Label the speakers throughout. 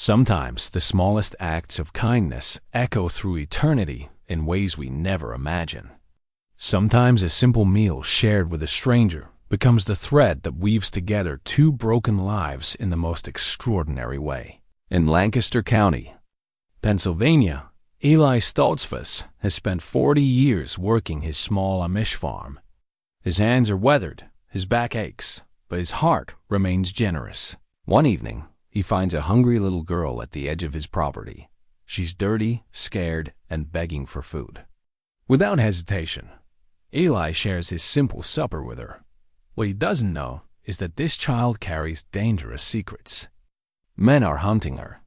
Speaker 1: Sometimes the smallest acts of kindness echo through eternity in ways we never imagine. Sometimes a simple meal shared with a stranger becomes the thread that weaves together two broken lives in the most extraordinary way. In Lancaster County, Pennsylvania, Eli Stoltzfus has spent 40 years working his small Amish farm. His hands are weathered, his back aches, but his heart remains generous. One evening, he finds a hungry little girl at the edge of his property. She's dirty, scared, and begging for food. Without hesitation, Eli shares his simple supper with her. What he doesn't know is that this child carries dangerous secrets. Men are hunting her.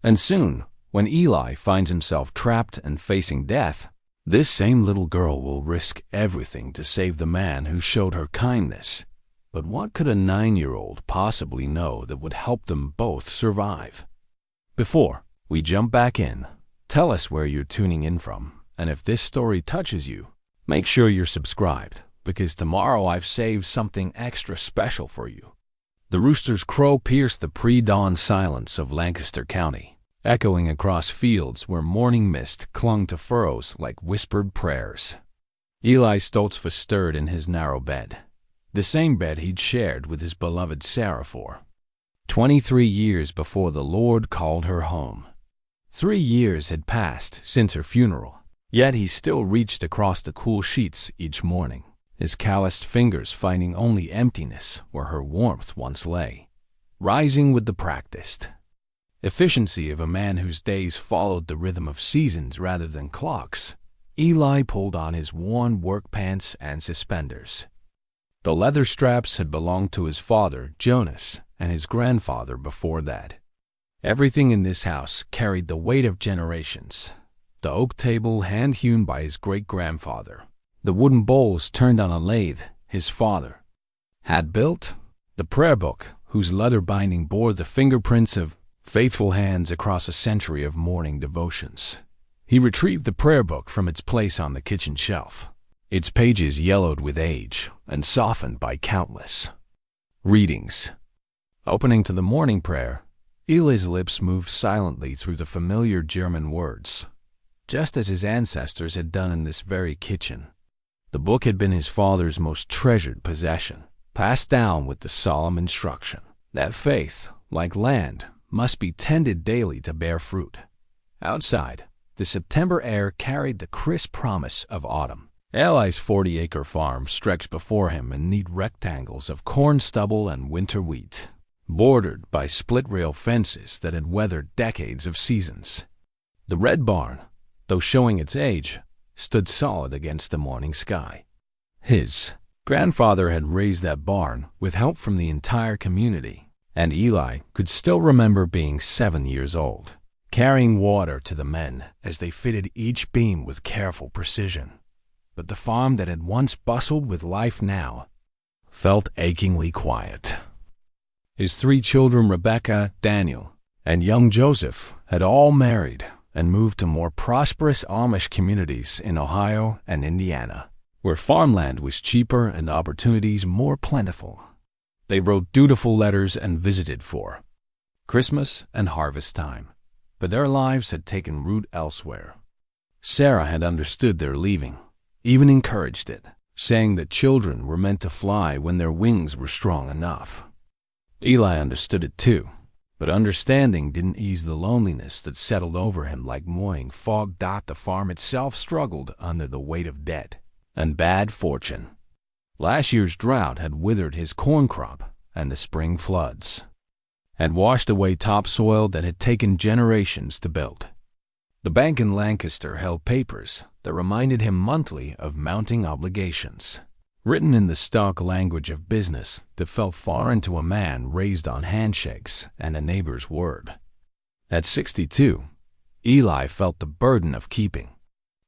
Speaker 1: And soon, when Eli finds himself trapped and facing death, this same little girl will risk everything to save the man who showed her kindness. But what could a 9-year-old possibly know that would help them both survive? Before we jump back in, tell us where you're tuning in from, and if this story touches you, make sure you're subscribed, because tomorrow I've saved something extra special for you. The rooster's crow pierced the pre-dawn silence of Lancaster County, echoing across fields where morning mist clung to furrows like whispered prayers. Eli Stoltzfus stirred in his narrow bed, the same bed he'd shared with his beloved Sarah for 23 years before the Lord called her home. 3 years had passed since her funeral, yet he still reached across the cool sheets each morning, his calloused fingers finding only emptiness where her warmth once lay. Rising with the practiced efficiency of a man whose days followed the rhythm of seasons rather than clocks, Eli pulled on his worn work pants and suspenders. The leather straps had belonged to his father, Jonas, and his grandfather before that. Everything in this house carried the weight of generations. The oak table hand-hewn by his great-grandfather, the wooden bowls turned on a lathe his father had built, the prayer book whose leather binding bore the fingerprints of faithful hands across a century of morning devotions. He retrieved the prayer book from its place on the kitchen shelf, its pages yellowed with age and softened by countless readings. Opening to the morning prayer, Eli's lips moved silently through the familiar German words, just as his ancestors had done in this very kitchen. The book had been his father's most treasured possession, passed down with the solemn instruction that faith, like land, must be tended daily to bear fruit. Outside, the September air carried the crisp promise of autumn. Eli's 40-acre farm stretched before him in neat rectangles of corn stubble and winter wheat, bordered by split-rail fences that had weathered decades of seasons. The red barn, though showing its age, stood solid against the morning sky. His grandfather had raised that barn with help from the entire community, and Eli could still remember being 7 years old, carrying water to the men as they fitted each beam with careful precision. But the farm that had once bustled with life now felt achingly quiet. His 3 children, Rebecca, Daniel, and young Joseph, had all married and moved to more prosperous Amish communities in Ohio and Indiana, where farmland was cheaper and opportunities more plentiful. They wrote dutiful letters and visited for Christmas and harvest time, but their lives had taken root elsewhere. Sarah had understood their leaving, even encouraged it, saying that children were meant to fly when their wings were strong enough. Eli understood it too, but understanding didn't ease the loneliness that settled over him like morning fog. The farm itself struggled under the weight of debt and bad fortune. Last year's drought had withered his corn crop, and the spring floods had washed away topsoil that had taken generations to build. The bank in Lancaster held papers that reminded him monthly of mounting obligations, written in the stock language of business that felt foreign to a man raised on handshakes and a neighbor's word. At 62, Eli felt the burden of keeping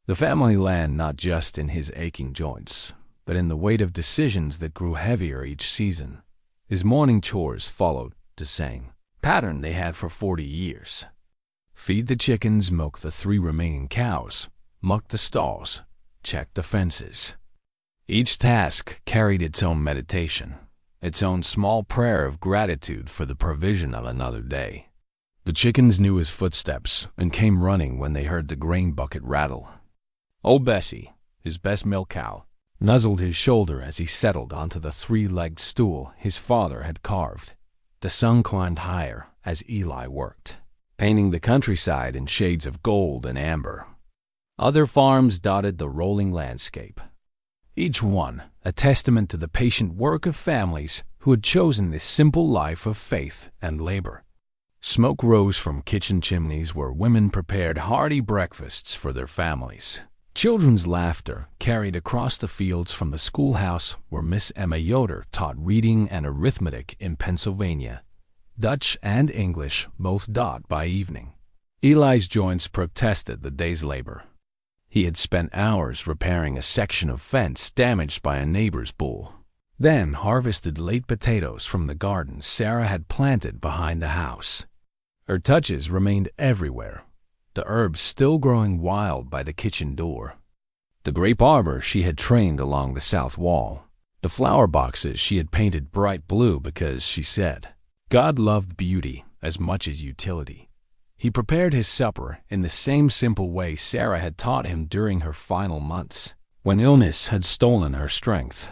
Speaker 1: the family land not just in his aching joints, but in the weight of decisions that grew heavier each season. His morning chores followed the same pattern they had for 40 years. Feed the chickens, milk the 3 remaining cows, muck the stalls, check the fences. Each task carried its own meditation, its own small prayer of gratitude for the provision of another day. The chickens knew his footsteps and came running when they heard the grain bucket rattle. Old Bessie, his best milk cow, nuzzled his shoulder as he settled onto the three-legged stool his father had carved. The sun climbed higher as Eli worked, painting the countryside in shades of gold and amber. Other farms dotted the rolling landscape, each one a testament to the patient work of families who had chosen this simple life of faith and labor. Smoke rose from kitchen chimneys where women prepared hearty breakfasts for their families. Children's laughter carried across the fields from the schoolhouse where Miss Emma Yoder taught reading and arithmetic in Pennsylvania. Dutch and English both taught by evening. Eli's joints protested the day's labor. He had spent hours repairing a section of fence damaged by a neighbor's bull, then harvested late potatoes from the garden Sarah had planted behind the house. Her touches remained everywhere, the herbs still growing wild by the kitchen door, the grape arbor she had trained along the south wall, the flower boxes she had painted bright blue because, she said, God loved beauty as much as utility. He prepared his supper in the same simple way Sarah had taught him during her final months, when illness had stolen her strength.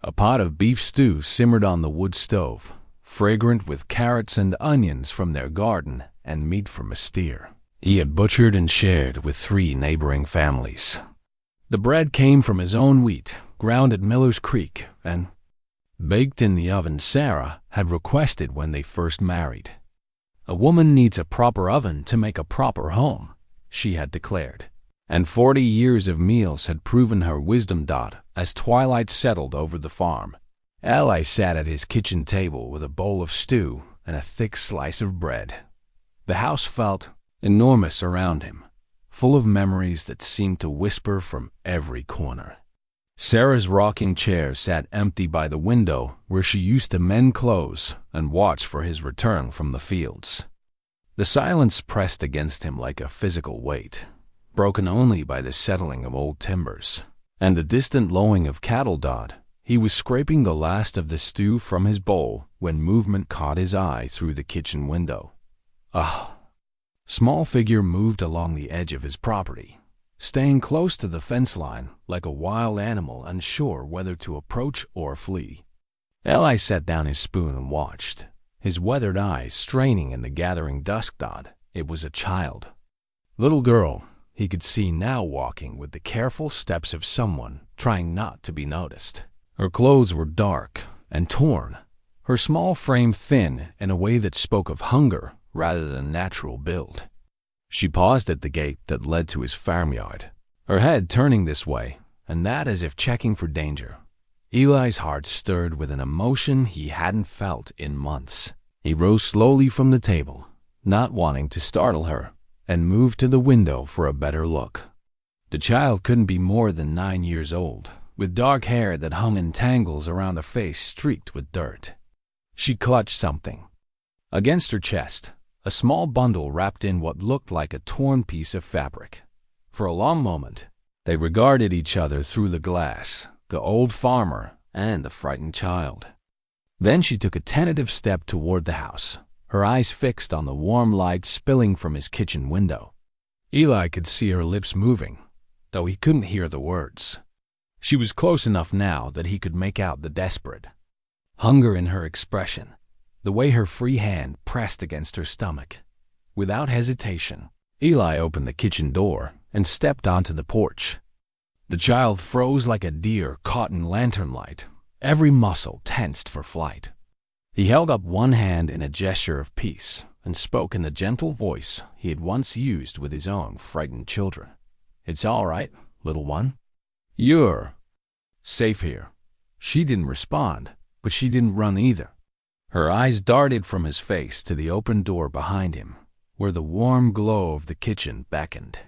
Speaker 1: A pot of beef stew simmered on the wood stove, fragrant with carrots and onions from their garden and meat from a steer he had butchered and shared with 3 neighboring families. The bread came from his own wheat, ground at Miller's Creek, and baked in the oven Sarah had requested when they first married. A woman needs a proper oven to make a proper home, she had declared, and 40 years of meals had proven her wisdom. As twilight settled over the farm, Eli sat at his kitchen table with a bowl of stew and a thick slice of bread. The house felt enormous around him, full of memories that seemed to whisper from every corner. Sarah's rocking chair sat empty by the window where she used to mend clothes and watch for his return from the fields. The silence pressed against him like a physical weight, broken only by the settling of old timbers and the distant lowing of cattle. He was scraping the last of the stew from his bowl when movement caught his eye through the kitchen window. A small figure moved along the edge of his property, staying close to the fence line like a wild animal unsure whether to approach or flee. Eli set down his spoon and watched, his weathered eyes straining in the gathering dusk. It was a child. Little girl, he could see now, walking with the careful steps of someone trying not to be noticed. Her clothes were dark and torn, her small frame thin in a way that spoke of hunger rather than natural build. She paused at the gate that led to his farmyard, her head turning this way and that as if checking for danger. Eli's heart stirred with an emotion he hadn't felt in months. He rose slowly from the table, not wanting to startle her, and moved to the window for a better look. The child couldn't be more than 9 years old, with dark hair that hung in tangles around a face streaked with dirt. She clutched something. Against her chest, a small bundle wrapped in what looked like a torn piece of fabric. For a long moment, they regarded each other through the glass, the old farmer and the frightened child. Then she took a tentative step toward the house, her eyes fixed on the warm light spilling from his kitchen window. Eli could see her lips moving, though he couldn't hear the words. She was close enough now that he could make out the desperate hunger in her expression, the way her free hand pressed against her stomach. Without hesitation, Eli opened the kitchen door and stepped onto the porch. The child froze like a deer caught in lantern light, every muscle tensed for flight. He held up one hand in a gesture of peace and spoke in the gentle voice he had once used with his own frightened children. "It's all right, little one. You're safe here." She didn't respond, but she didn't run either. Her eyes darted from his face to the open door behind him, where the warm glow of the kitchen beckoned.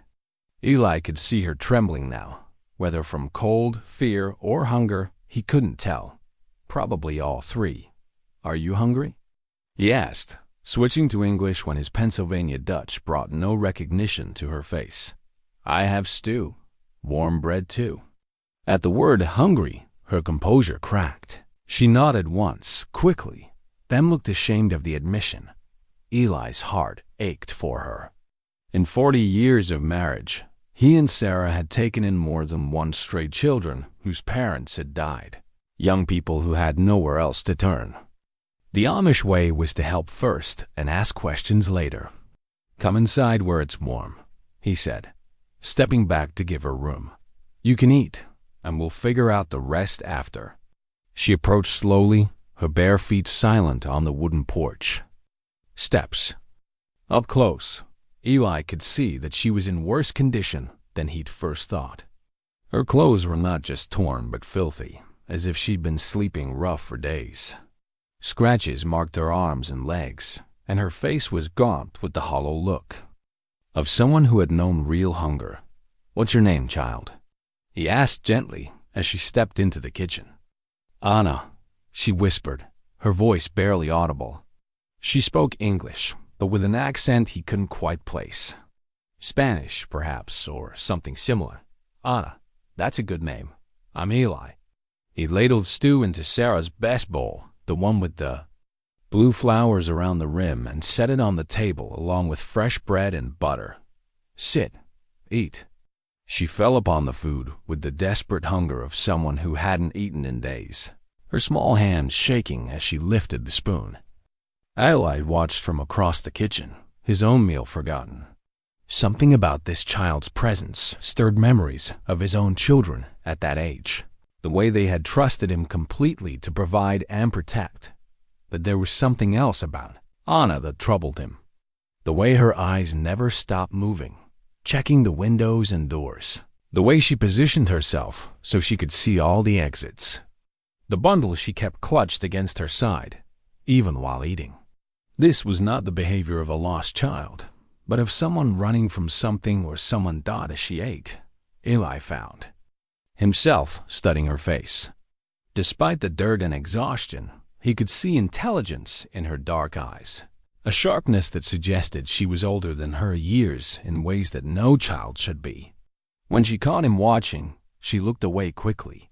Speaker 1: Eli could see her trembling now, whether from cold, fear, or hunger, he couldn't tell. Probably all three. "Are you hungry?" he asked, switching to English when his Pennsylvania Dutch brought no recognition to her face. "I have stew. Warm bread, too." At the word hungry, her composure cracked. She nodded once, quickly, then looked ashamed of the admission. Eli's heart ached for her. In 40 years of marriage, he and Sarah had taken in more than one stray children whose parents had died, young people who had nowhere else to turn. The Amish way was to help first and ask questions later. "Come inside where it's warm," he said, stepping back to give her room. "You can eat, and we'll figure out the rest after." She approached slowly, her bare feet silent on the wooden porch. Steps. Up close, Eli could see that she was in worse condition than he'd first thought. Her clothes were not just torn but filthy, as if she'd been sleeping rough for days. Scratches marked her arms and legs, and her face was gaunt with the hollow look of someone who had known real hunger. "What's your name, child?" he asked gently as she stepped into the kitchen. "Anna," she whispered, her voice barely audible. She spoke English, but with an accent he couldn't quite place. Spanish, perhaps, or something similar. "Anna, that's a good name. I'm Eli." He ladled stew into Sarah's best bowl, the one with the blue flowers around the rim, and set it on the table along with fresh bread and butter. "Sit. Eat." She fell upon the food with the desperate hunger of someone who hadn't eaten in days, her small hands shaking as she lifted the spoon. Eli watched from across the kitchen, his own meal forgotten. Something about this child's presence stirred memories of his own children at that age, the way they had trusted him completely to provide and protect. But there was something else about Anna that troubled him. The way her eyes never stopped moving, checking the windows and doors. The way she positioned herself so she could see all the exits. The bundle she kept clutched against her side, even while eating. This was not the behavior of a lost child, but of someone running from something or someone as she ate. Eli found himself studying her face. Despite the dirt and exhaustion, he could see intelligence in her dark eyes, a sharpness that suggested she was older than her years in ways that no child should be. When she caught him watching, she looked away quickly,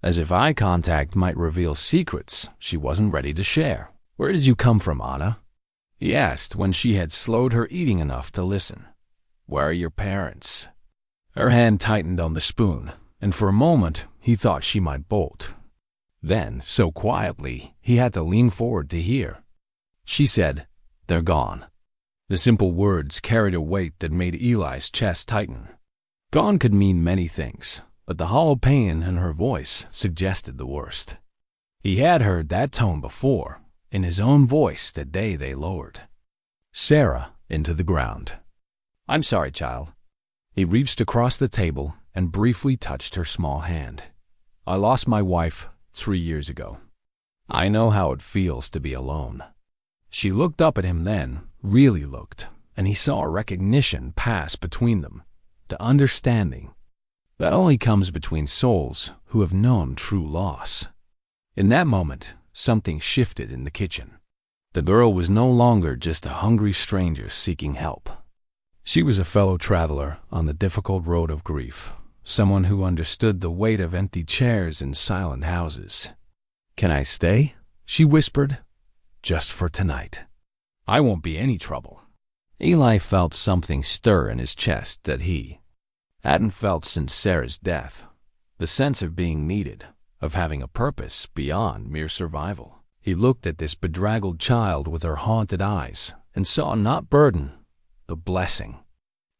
Speaker 1: as if eye contact might reveal secrets she wasn't ready to share. "Where did you come from, Anna?" he asked when she had slowed her eating enough to listen. "Where are your parents?" Her hand tightened on the spoon, and for a moment he thought she might bolt. Then, so quietly, he had to lean forward to hear. She said, "They're gone." The simple words carried a weight that made Eli's chest tighten. Gone could mean many things, but the hollow pain in her voice suggested the worst. He had heard that tone before, in his own voice the day they lowered Sarah into the ground. "I'm sorry, child." He reached across the table and briefly touched her small hand. "I lost my wife 3 years ago. I know how it feels to be alone." She looked up at him then, really looked, and he saw a recognition pass between them, the understanding that only comes between souls who have known true loss. In that moment, something shifted in the kitchen. The girl was no longer just a hungry stranger seeking help. She was a fellow traveler on the difficult road of grief, someone who understood the weight of empty chairs in silent houses. "Can I stay?" she whispered. "Just for tonight. I won't be any trouble." Eli felt something stir in his chest that he hadn't felt since Sarah's death, the sense of being needed, of having a purpose beyond mere survival. He looked at this bedraggled child with her haunted eyes and saw not burden, but blessing.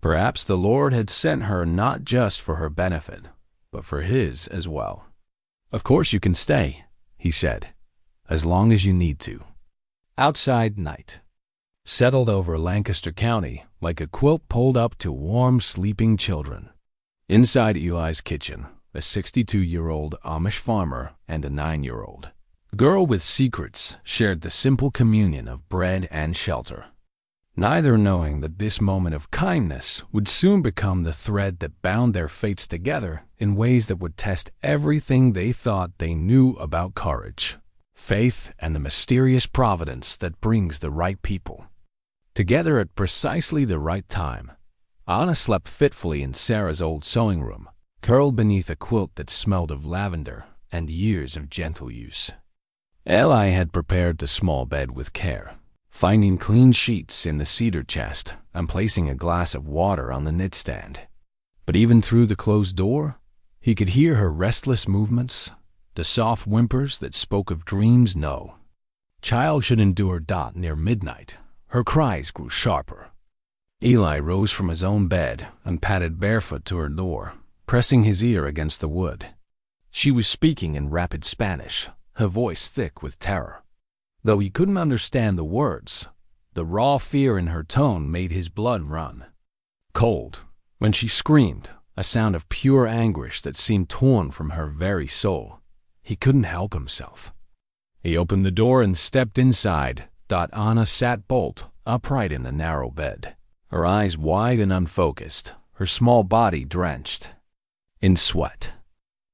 Speaker 1: Perhaps the Lord had sent her not just for her benefit, but for his as well. "Of course you can stay," he said, "as long as you need to." Outside night settled over Lancaster County like a quilt pulled up to warm, sleeping children. Inside Eli's kitchen, a 62-year-old Amish farmer and a 9-year-old girl with secrets shared the simple communion of bread and shelter, neither knowing that this moment of kindness would soon become the thread that bound their fates together in ways that would test everything they thought they knew about courage, faith, and the mysterious providence that brings the right people together at precisely the right time. Anna slept fitfully in Sarah's old sewing room, curled beneath a quilt that smelled of lavender and years of gentle use. Eli had prepared the small bed with care, finding clean sheets in the cedar chest and placing a glass of water on the knitstand. But even through the closed door, he could hear her restless movements, the soft whimpers that spoke of dreams no child should endure. Near midnight, her cries grew sharper. Eli rose from his own bed and padded barefoot to her door, pressing his ear against the wood. She was speaking in rapid Spanish, her voice thick with terror. Though he couldn't understand the words, the raw fear in her tone made his blood run cold. When she screamed, a sound of pure anguish that seemed torn from her very soul, he couldn't help himself. He opened the door and stepped inside. Anna sat bolt upright in the narrow bed, her eyes wide and unfocused, her small body drenched in sweat.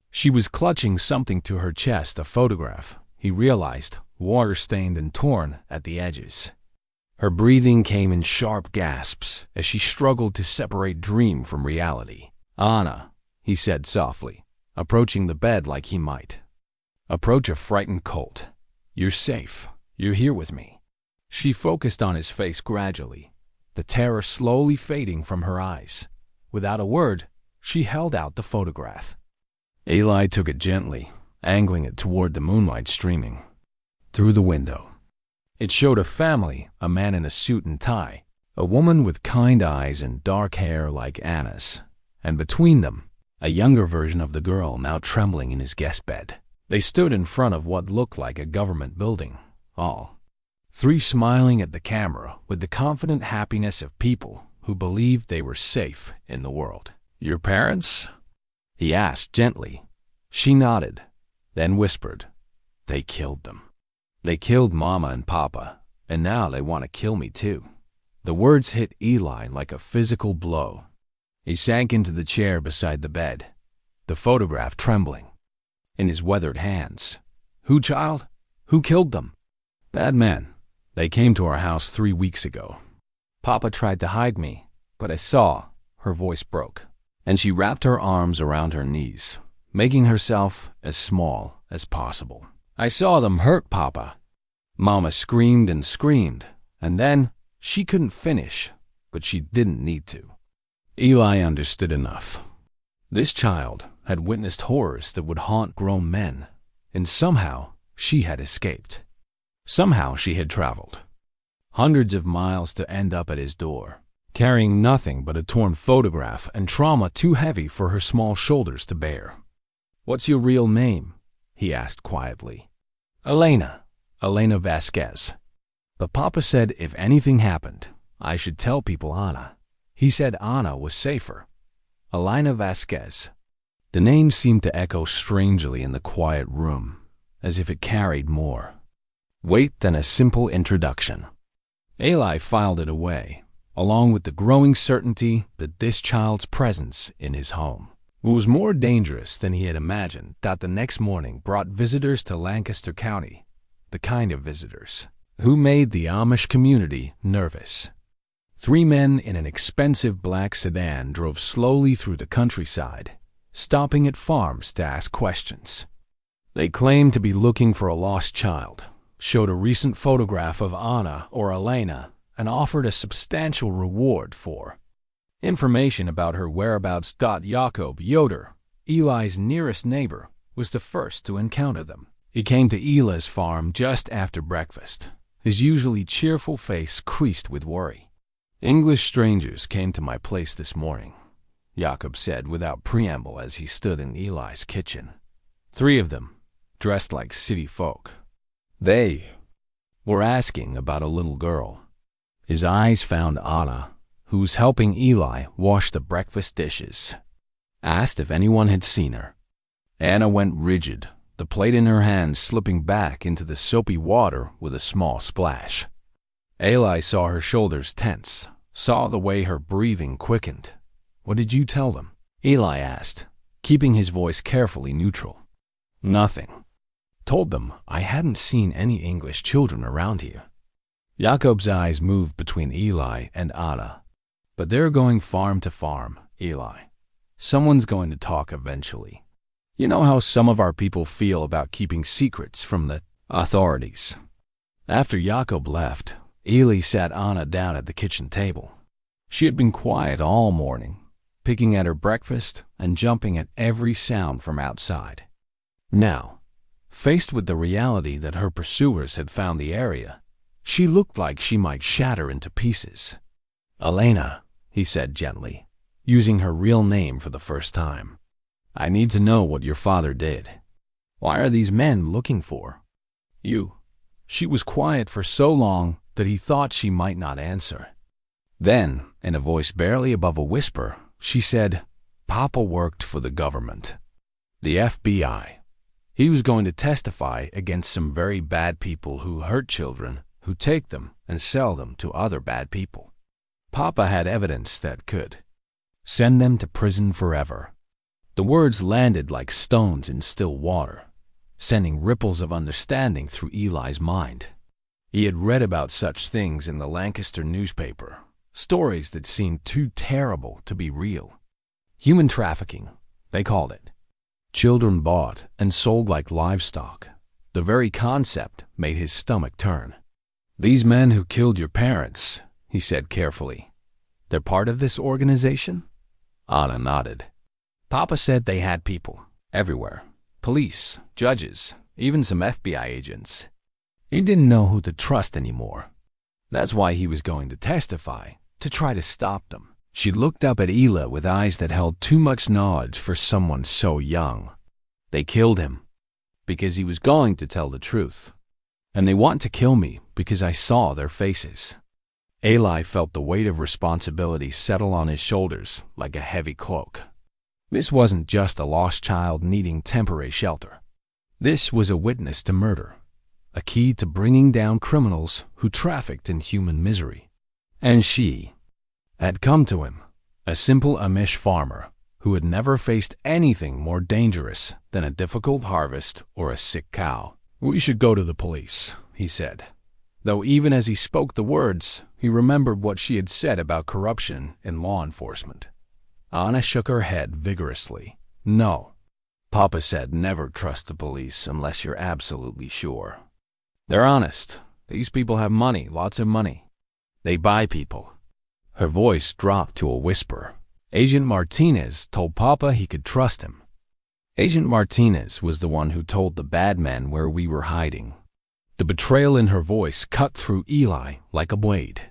Speaker 1: She was clutching something to her chest, a photograph, he realized, water-stained and torn at the edges. Her breathing came in sharp gasps as she struggled to separate dream from reality. "Anna," he said softly, approaching the bed like he might approach a frightened colt. "You're safe. You're here with me." She focused on his face gradually, the terror slowly fading from her eyes. Without a word, she held out the photograph. Eli took it gently, angling it toward the moonlight streaming through the window. It showed a family, a man in a suit and tie, a woman with kind eyes and dark hair like Anna's, and between them, a younger version of the girl now trembling in his guest bed. They stood in front of what looked like a government building, all three smiling at the camera with the confident happiness of people who believed they were safe in the world. "Your parents?" he asked gently. She nodded, then whispered, "They killed them. They killed Mama and Papa, and now they want to kill me too." The words hit Eli like a physical blow. He sank into the chair beside the bed, the photograph trembling in his weathered hands. "Who, child? Who killed them?" "Bad men. They came to our house 3 weeks ago. Papa tried to hide me, but I saw." Her voice broke, and she wrapped her arms around her knees, making herself as small as possible. "I saw them hurt Papa." Mama screamed and screamed, and then she couldn't finish, but she didn't need to. Eli understood enough. This child had witnessed horrors that would haunt grown men, and somehow she had escaped. Somehow she had traveled hundreds of miles to end up at his door, carrying nothing but a torn photograph and trauma too heavy for her small shoulders to bear. "What's your real name?" he asked quietly. Elena Vasquez. But Papa said if anything happened, I should tell people Anna. He said Anna was safer. Elena Vasquez. The name seemed to echo strangely in the quiet room, as if it carried more weight than a simple introduction. Eli filed it away, along with the growing certainty that this child's presence in his home was more dangerous than he had imagined. The next morning brought visitors to Lancaster County, the kind of visitors who made the Amish community nervous. 3 men in an expensive black sedan drove slowly through the countryside, stopping at farms to ask questions. They claimed to be looking for a lost child, showed a recent photograph of Anna or Elena, and offered a substantial reward for information about her whereabouts. Jakob Yoder, Eli's nearest neighbor, was the first to encounter them. He came to Eli's farm just after breakfast, his usually cheerful face creased with worry. "English strangers came to my place this morning," Jakob said without preamble as he stood in Eli's kitchen. 3 of them, dressed like city folk. They were asking about a little girl. His eyes found Anna, who was helping Eli wash the breakfast dishes. Asked if anyone had seen her. Anna went rigid, the plate in her hand slipping back into the soapy water with a small splash. Eli saw her shoulders tense, saw the way her breathing quickened. "What did you tell them?" Eli asked, keeping his voice carefully neutral. "Nothing. Told them I hadn't seen any English children around here." Jakob's eyes moved between Eli and Anna. "But they're going farm to farm, Eli. Someone's going to talk eventually. You know how some of our people feel about keeping secrets from the authorities." After Jakob left, Eli sat Anna down at the kitchen table. She had been quiet all morning, picking at her breakfast and jumping at every sound from outside. Now, faced with the reality that her pursuers had found the area, she looked like she might shatter into pieces. "Elena," he said gently, using her real name for the first time, "I need to know what your father did. Why are these men looking for you?" She was quiet for so long that he thought she might not answer. Then, in a voice barely above a whisper, she said, "Papa worked for the government, the FBI. He was going to testify against some very bad people who hurt children, who take them and sell them to other bad people. Papa had evidence that could send them to prison forever." The words landed like stones in still water, sending ripples of understanding through Eli's mind. He had read about such things in the Lancaster newspaper, stories that seemed too terrible to be real. Human trafficking, they called it. Children bought and sold like livestock. The very concept made his stomach turn. "These men who killed your parents," he said carefully, "they're part of this organization?" Anna nodded. "Papa said they had people everywhere. Police, judges, even some FBI agents. He didn't know who to trust anymore. That's why he was going to testify, to try to stop them." She looked up at Eli with eyes that held too much knowledge for someone so young. "They killed him because he was going to tell the truth. And they want to kill me because I saw their faces." Eli felt the weight of responsibility settle on his shoulders like a heavy cloak. This wasn't just a lost child needing temporary shelter. This was a witness to murder, a key to bringing down criminals who trafficked in human misery. And she had come to him, a simple Amish farmer who had never faced anything more dangerous than a difficult harvest or a sick cow. "We should go to the police," he said, though even as he spoke the words, he remembered what she had said about corruption in law enforcement. Anna shook her head vigorously. "No. Papa said never trust the police unless you're absolutely sure. They're honest. These people have money, lots of money. They buy people." Her voice dropped to a whisper. "Agent Martinez told Papa he could trust him." Agent Martinez was the one who told the bad men where we were hiding. The betrayal in her voice cut through Eli like a blade.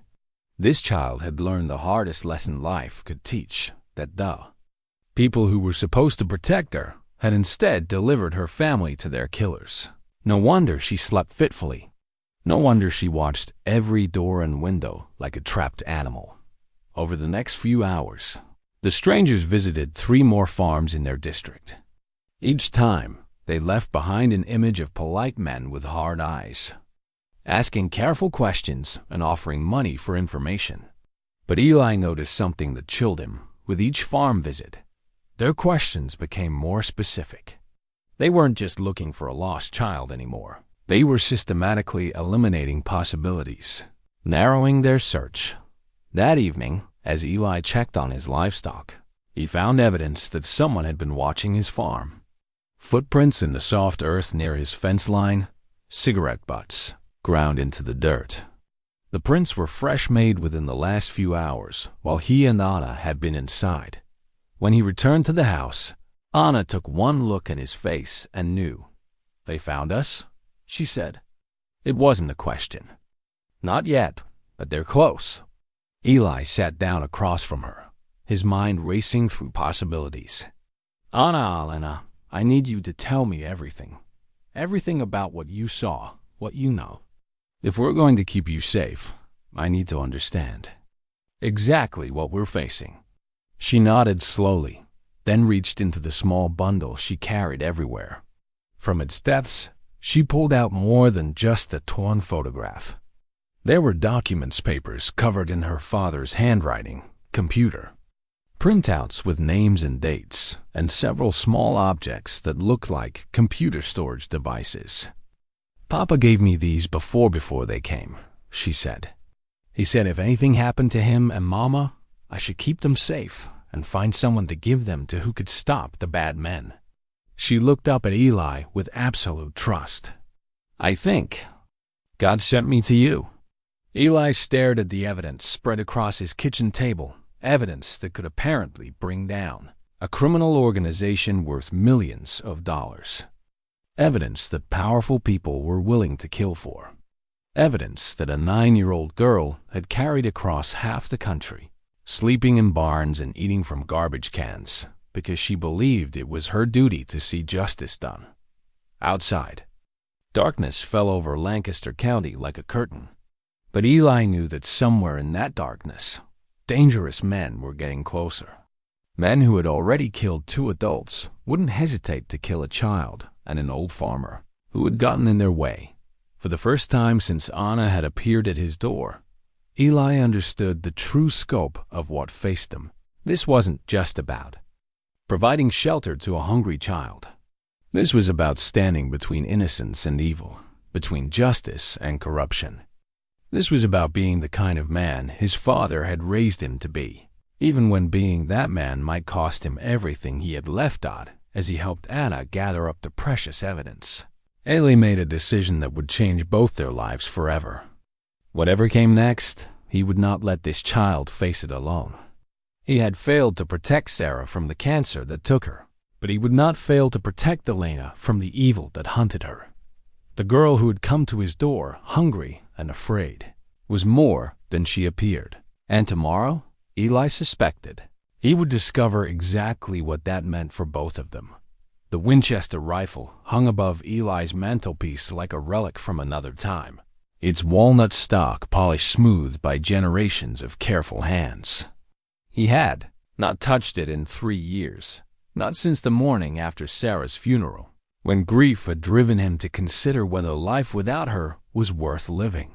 Speaker 1: This child had learned the hardest lesson life could teach, that the people who were supposed to protect her had instead delivered her family to their killers. No wonder she slept fitfully. No wonder she watched every door and window like a trapped animal. Over the next few hours, the strangers visited 3 more farms in their district. Each time, they left behind an image of polite men with hard eyes, asking careful questions and offering money for information. But Eli noticed something that chilled him. With each farm visit, their questions became more specific. They weren't just looking for a lost child anymore. They were systematically eliminating possibilities, narrowing their search. That evening, as Eli checked on his livestock, he found evidence that someone had been watching his farm. Footprints in the soft earth near his fence line, cigarette butts ground into the dirt. The prints were fresh made within the last few hours, while he and Anna had been inside. When he returned to the house, Anna took one look at his face and knew. "They found us?" she said. It wasn't a question. "Not yet, but they're close." Eli sat down across from her, his mind racing through possibilities. Elena, I need you to tell me everything. Everything about what you saw, what you know. If we're going to keep you safe, I need to understand exactly what we're facing." She nodded slowly, then reached into the small bundle she carried everywhere. From its depths, she pulled out more than just a torn photograph. There were documents papers covered in her father's handwriting, computer, printouts with names and dates, and several small objects that looked like computer storage devices. "Papa gave me these before they came," she said. "He said if anything happened to him and Mama, I should keep them safe and find someone to give them to who could stop the bad men." She looked up at Eli with absolute trust. "I think God sent me to you." Eli stared at the evidence spread across his kitchen table, evidence that could apparently bring down a criminal organization worth millions of dollars. Evidence that powerful people were willing to kill for. Evidence that a 9-year-old girl had carried across half the country, sleeping in barns and eating from garbage cans because she believed it was her duty to see justice done. Outside, darkness fell over Lancaster County like a curtain. But Eli knew that somewhere in that darkness, dangerous men were getting closer. Men who had already killed 2 adults wouldn't hesitate to kill a child and an old farmer who had gotten in their way. For the first time since Anna had appeared at his door, Eli understood the true scope of what faced them. This wasn't just about providing shelter to a hungry child. This was about standing between innocence and evil, between justice and corruption. This was about being the kind of man his father had raised him to be, even when being that man might cost him everything he had left out as he helped Anna gather up the precious evidence. Eli made a decision that would change both their lives forever. Whatever came next, he would not let this child face it alone. He had failed to protect Sarah from the cancer that took her, but he would not fail to protect Elena from the evil that hunted her. The girl who had come to his door, hungry and afraid, was more than she appeared. And tomorrow, Eli suspected, he would discover exactly what that meant for both of them. The Winchester rifle hung above Eli's mantelpiece like a relic from another time, its walnut stock polished smooth by generations of careful hands. He had not touched it in 3 years, not since the morning after Sarah's funeral, when grief had driven him to consider whether life without her was worth living.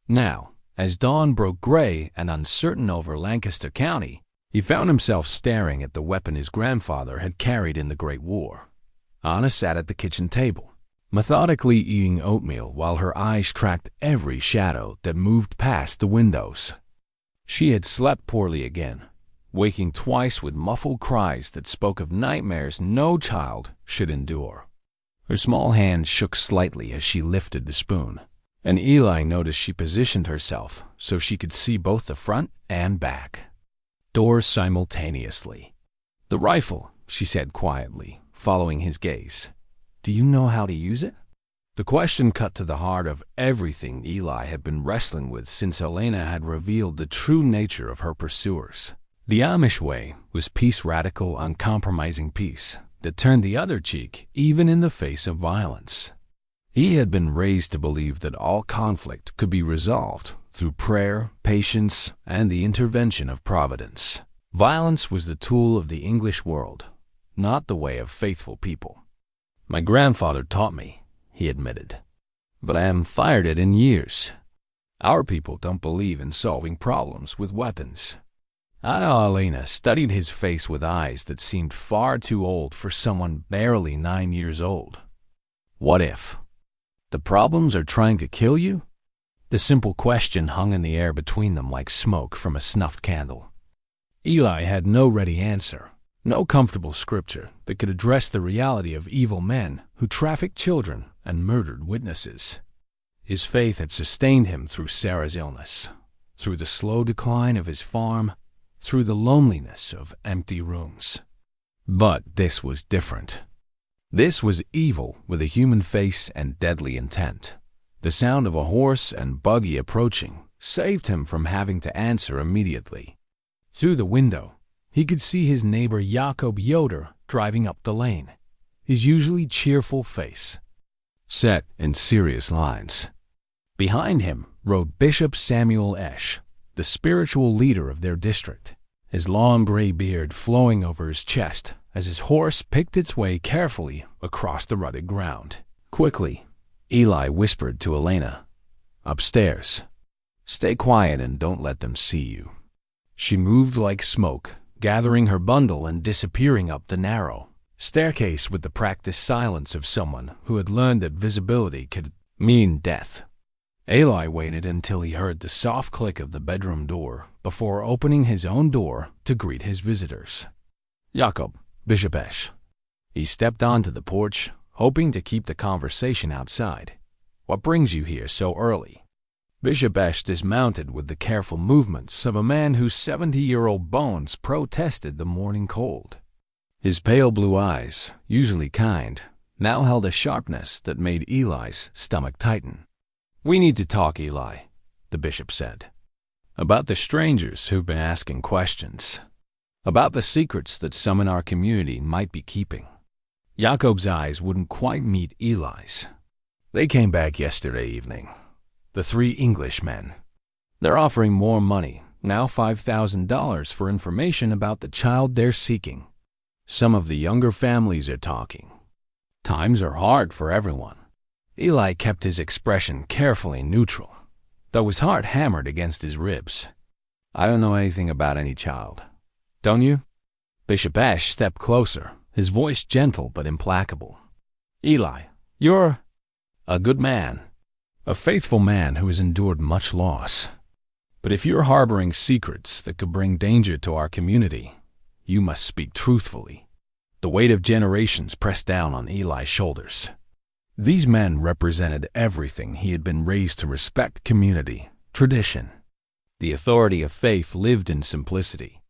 Speaker 1: Now, as dawn broke gray and uncertain over Lancaster County, he found himself staring at the weapon his grandfather had carried in the Great War. Anna sat at the kitchen table, methodically eating oatmeal while her eyes tracked every shadow that moved past the windows. She had slept poorly again, waking twice with muffled cries that spoke of nightmares no child should endure. Her small hand shook slightly as she lifted the spoon, and Eli noticed she positioned herself so she could see both the front and back doors simultaneously. "The rifle," she said quietly, following his gaze. "Do you know how to use it?" The question cut to the heart of everything Eli had been wrestling with since Elena had revealed the true nature of her pursuers. The Amish way was peace, radical, uncompromising peace that turned the other cheek even in the face of violence. He had been raised to believe that all conflict could be resolved through prayer, patience, and the intervention of Providence. Violence was the tool of the English world, not the way of faithful people. "My grandfather taught me," he admitted, "but I haven't fired it in years. Our people don't believe in solving problems with weapons." Elena studied his face with eyes that seemed far too old for someone barely 9 years old. "What if the problems are trying to kill you?" The simple question hung in the air between them like smoke from a snuffed candle. Eli had no ready answer, no comfortable scripture that could address the reality of evil men who trafficked children and murdered witnesses. His faith had sustained him through Sarah's illness, through the slow decline of his farm, through the loneliness of empty rooms. But this was different. This was evil with a human face and deadly intent. The sound of a horse and buggy approaching saved him from having to answer immediately. Through the window, he could see his neighbor Jakob Yoder driving up the lane, his usually cheerful face set in serious lines. Behind him rode Bishop Samuel Esch, the spiritual leader of their district, his long gray beard flowing over his chest as his horse picked its way carefully across the rutted ground. Quickly, Eli whispered to Elena, "Upstairs. Stay quiet and don't let them see you." She moved like smoke, gathering her bundle and disappearing up the narrow staircase with the practiced silence of someone who had learned that visibility could mean death. Eli waited until he heard the soft click of the bedroom door before opening his own door to greet his visitors. "Jakob, Bishop Esch." He stepped onto the porch, hoping to keep the conversation outside. "What brings you here so early?" Bishop Esch dismounted with the careful movements of a man whose 70-year-old bones protested the morning cold. His pale blue eyes, usually kind, now held a sharpness that made Eli's stomach tighten. "We need to talk, Eli," the bishop said, "about the strangers who've been asking questions, about the secrets that some in our community might be keeping." Jacob's eyes wouldn't quite meet Eli's. "They came back yesterday evening. The 3 Englishmen. They're offering more money, now $5,000 for information about the child they're seeking. Some of the younger families are talking. Times are hard for everyone." Eli kept his expression carefully neutral, though his heart hammered against his ribs. "I don't know anything about any child. Don't you?" Bishop Esch stepped closer, his voice gentle but implacable. "Eli, you're a good man, a faithful man who has endured much loss. But if you're harboring secrets that could bring danger to our community, you must speak truthfully." The weight of generations pressed down on Eli's shoulders. These men represented everything he had been raised to respect: community, tradition. The authority of faith lived in simplicity.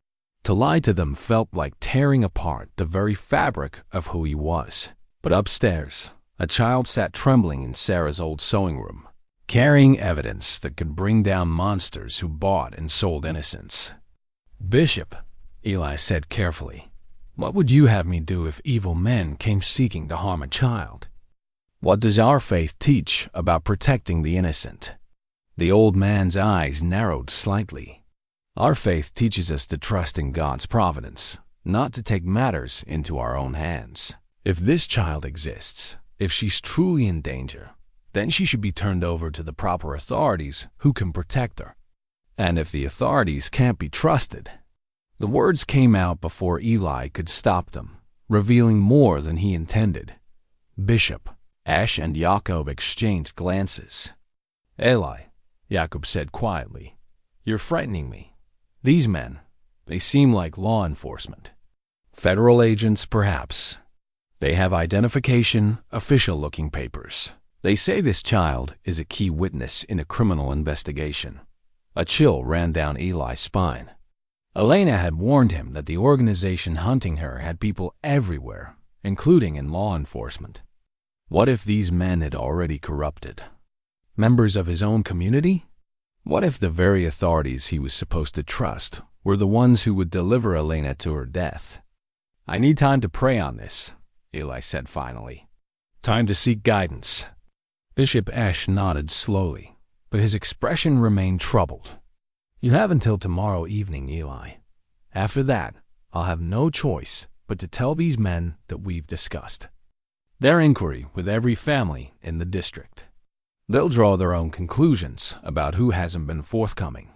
Speaker 1: To lie to them felt like tearing apart the very fabric of who he was. But upstairs, a child sat trembling in Sarah's old sewing room, carrying evidence that could bring down monsters who bought and sold innocence. "Bishop," Eli said carefully, "what would you have me do if evil men came seeking to harm a child? What does our faith teach about protecting the innocent?" The old man's eyes narrowed slightly. "Our faith teaches us to trust in God's providence, not to take matters into our own hands. If this child exists, if she's truly in danger, then she should be turned over to the proper authorities who can protect her. And if the authorities can't be trusted—" The words came out before Eli could stop them, revealing more than he intended. Bishop Esch and Jacob exchanged glances. "Eli," Jacob said quietly, "you're frightening me. These men, they seem like law enforcement. Federal agents, perhaps. They have identification, official-looking papers. They say this child is a key witness in a criminal investigation." A chill ran down Eli's spine. Elena had warned him that the organization hunting her had people everywhere, including in law enforcement. What if these men had already corrupted members of his own community? What if the very authorities he was supposed to trust were the ones who would deliver Elena to her death? "I need time to pray on this," Eli said finally. "Time to seek guidance." Bishop Esch nodded slowly, but his expression remained troubled. "You have until tomorrow evening, Eli. After that, I'll have no choice but to tell these men that we've discussed their inquiry with every family in the district. They'll draw their own conclusions about who hasn't been forthcoming."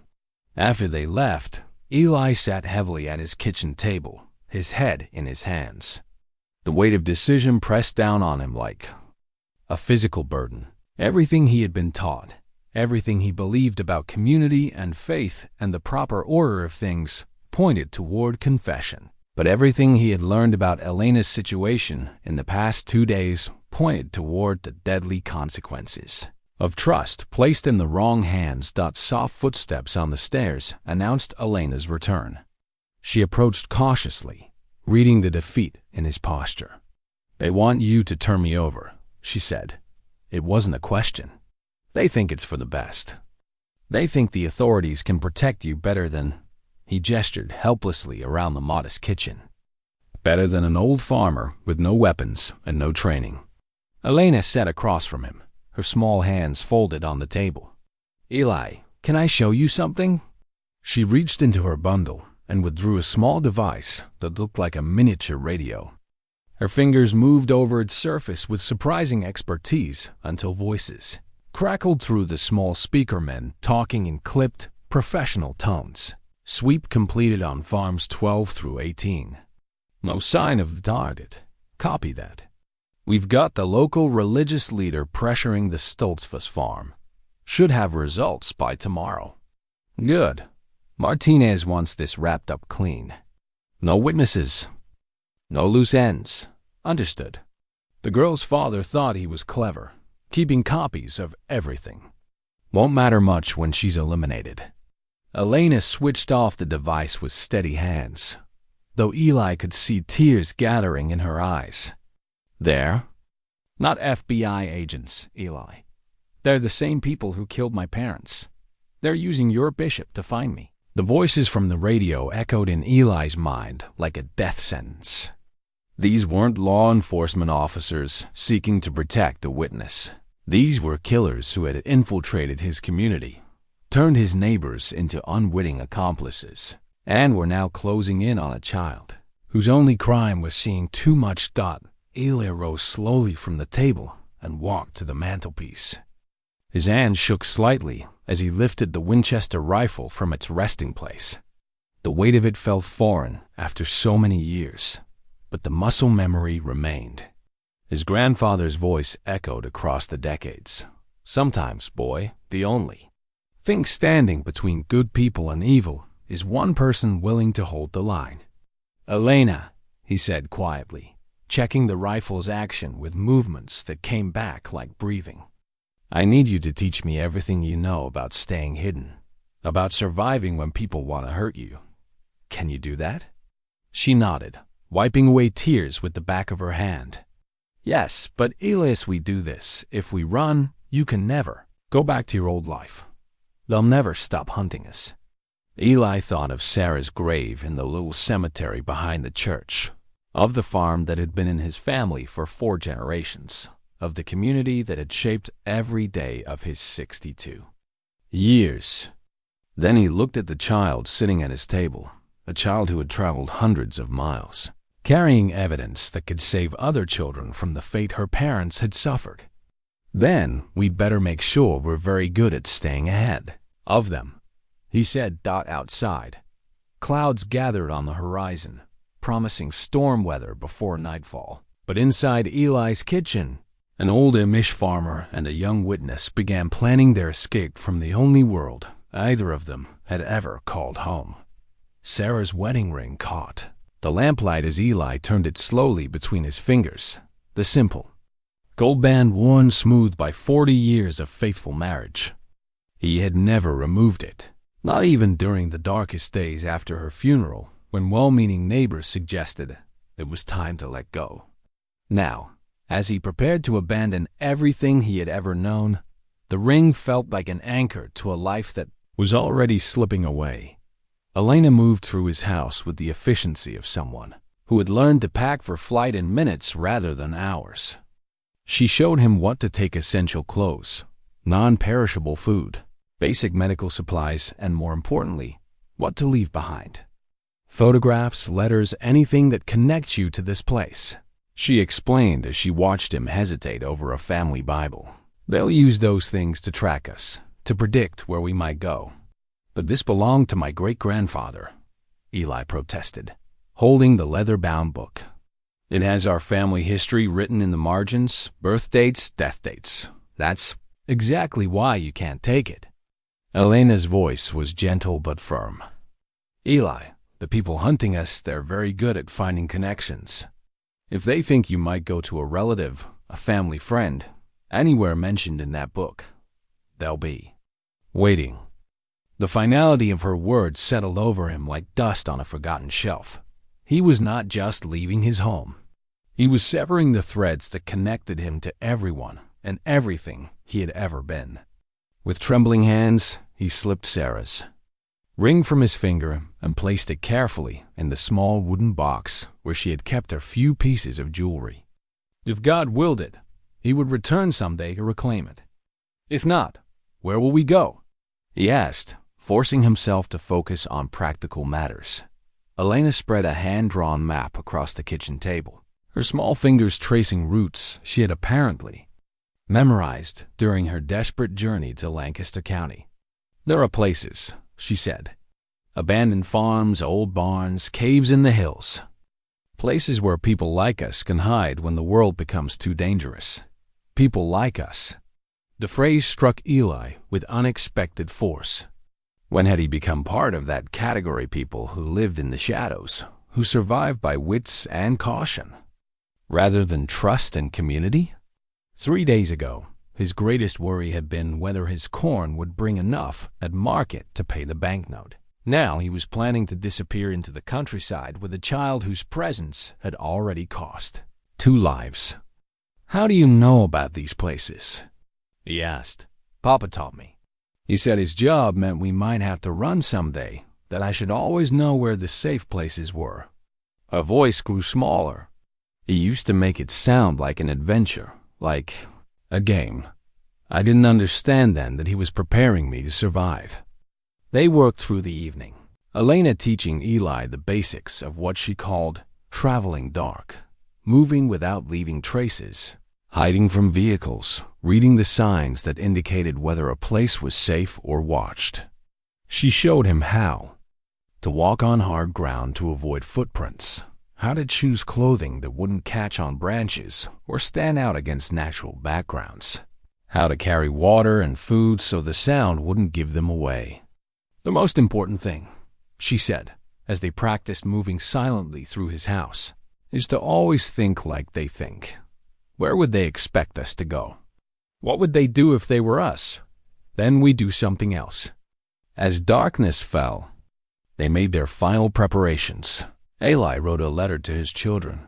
Speaker 1: After they left, Eli sat heavily at his kitchen table, his head in his hands. The weight of decision pressed down on him like a physical burden. Everything he had been taught, everything he believed about community and faith and the proper order of things, pointed toward confession. But everything he had learned about Elena's situation in the past 2 days pointed toward the deadly consequences of trust placed in the wrong hands. Soft footsteps on the stairs announced Elena's return. She approached cautiously, reading the defeat in his posture. "They want you to turn me over," she said. "It wasn't a question. They think it's for the best. They think the authorities can protect you better than—" He gestured helplessly around the modest kitchen. "Better than an old farmer with no weapons and no training." Elena sat across from him, her small hands folded on the table. "Eli, can I show you something?" She reached into her bundle and withdrew a small device that looked like a miniature radio. Her fingers moved over its surface with surprising expertise until voices crackled through the small speaker men talking in clipped, professional tones. "Sweep completed on farms 12 through 18. No sign of the target. Copy that. We've got the local religious leader pressuring the Stoltzfus farm. Should have results by tomorrow." "Good. Martinez wants this wrapped up clean. No witnesses. No loose ends. Understood." The girl's father thought he was clever, keeping copies of everything. Won't matter much when she's eliminated. Elena switched off the device with steady hands, though Eli could see tears gathering in her eyes. They're not FBI agents, Eli. They're the same people who killed my parents. They're using your bishop to find me. The voices from the radio echoed in Eli's mind like a death sentence. These weren't law enforcement officers seeking to protect a witness. These were killers who had infiltrated his community, turned his neighbors into unwitting accomplices, and were now closing in on a child whose only crime was seeing too much. Eli rose slowly from the table and walked to the mantelpiece. His hand shook slightly as he lifted the Winchester rifle from its resting place. The weight of it felt foreign after so many years, but the muscle memory remained. His grandfather's voice echoed across the decades. Sometimes, boy, the only thing standing between good people and evil is one person willing to hold the line. Elena, he said quietly, checking the rifle's action with movements that came back like breathing. I need you to teach me everything you know about staying hidden, about surviving when people want to hurt you. Can you do that? She nodded, wiping away tears with the back of her hand. Yes, but Elias, we do this. If we run, you can never go back to your old life. They'll never stop hunting us. Eli thought of Sarah's grave in the little cemetery behind the church, of the farm that had been in his family for 4 generations, of the community that had shaped every day of his 62 years. Then he looked at the child sitting at his table, a child who had traveled hundreds of miles, carrying evidence that could save other children from the fate her parents had suffered. Then we'd better make sure we're very good at staying ahead of them, he said. Outside, clouds gathered on the horizon, promising storm weather before nightfall. But inside Eli's kitchen, an old Amish farmer and a young witness began planning their escape from the only world either of them had ever called home. Sarah's wedding ring caught the lamplight as Eli turned it slowly between his fingers. The simple gold band worn smooth by 40 years of faithful marriage. He had never removed it, not even during the darkest days after her funeral, when well-meaning neighbors suggested it was time to let go. Now, as he prepared to abandon everything he had ever known, the ring felt like an anchor to a life that was already slipping away. Elena moved through his house with the efficiency of someone who had learned to pack for flight in minutes rather than hours. She showed him what to take: essential clothes, non-perishable food, basic medical supplies, and more importantly, what to leave behind. Photographs, letters, anything that connects you to this place, she explained as she watched him hesitate over a family Bible. They'll use those things to track us, to predict where we might go. But this belonged to my great-grandfather, Eli protested, holding the leather-bound book. It has our family history written in the margins, birth dates, death dates. That's exactly why you can't take it. Elena's voice was gentle but firm. Eli, the people hunting us, they're very good at finding connections. If they think you might go to a relative, a family friend, anywhere mentioned in that book, they'll be waiting. The finality of her words settled over him like dust on a forgotten shelf. He was not just leaving his home. He was severing the threads that connected him to everyone and everything he had ever been. With trembling hands, he slipped Sarah's ring from his finger and placed it carefully in the small wooden box where she had kept her few pieces of jewelry. If God willed it, he would return someday to reclaim it. If not, where will we go? He asked, forcing himself to focus on practical matters. Elena spread a hand-drawn map across the kitchen table, her small fingers tracing routes she had apparently memorized during her desperate journey to Lancaster County. There are places, she said. Abandoned farms, old barns, caves in the hills. Places where people like us can hide when the world becomes too dangerous. People like us. The phrase struck Eli with unexpected force. When had he become part of that category, people who lived in the shadows, who survived by wits and caution, rather than trust and community? 3 days ago, His greatest worry had been whether his corn would bring enough at market to pay the banknote. Now he was planning to disappear into the countryside with a child whose presence had already cost 2 lives. "How do you know about these places?" he asked. "Papa taught me. He said his job meant we might have to run someday, that I should always know where the safe places were." Her voice grew smaller. He used to make it sound like an adventure, like a game. I didn't understand then that he was preparing me to survive. They worked through the evening, Elena teaching Eli the basics of what she called traveling dark, moving without leaving traces, hiding from vehicles, reading the signs that indicated whether a place was safe or watched. She showed him how to walk on hard ground to avoid footprints, how to choose clothing that wouldn't catch on branches or stand out against natural backgrounds, how to carry water and food so the sound wouldn't give them away. "The most important thing," she said, as they practiced moving silently through his house, "is to always think like they think. Where would they expect us to go? What would they do if they were us? Then we do something else." As darkness fell, they made their final preparations. Eli wrote a letter to his children,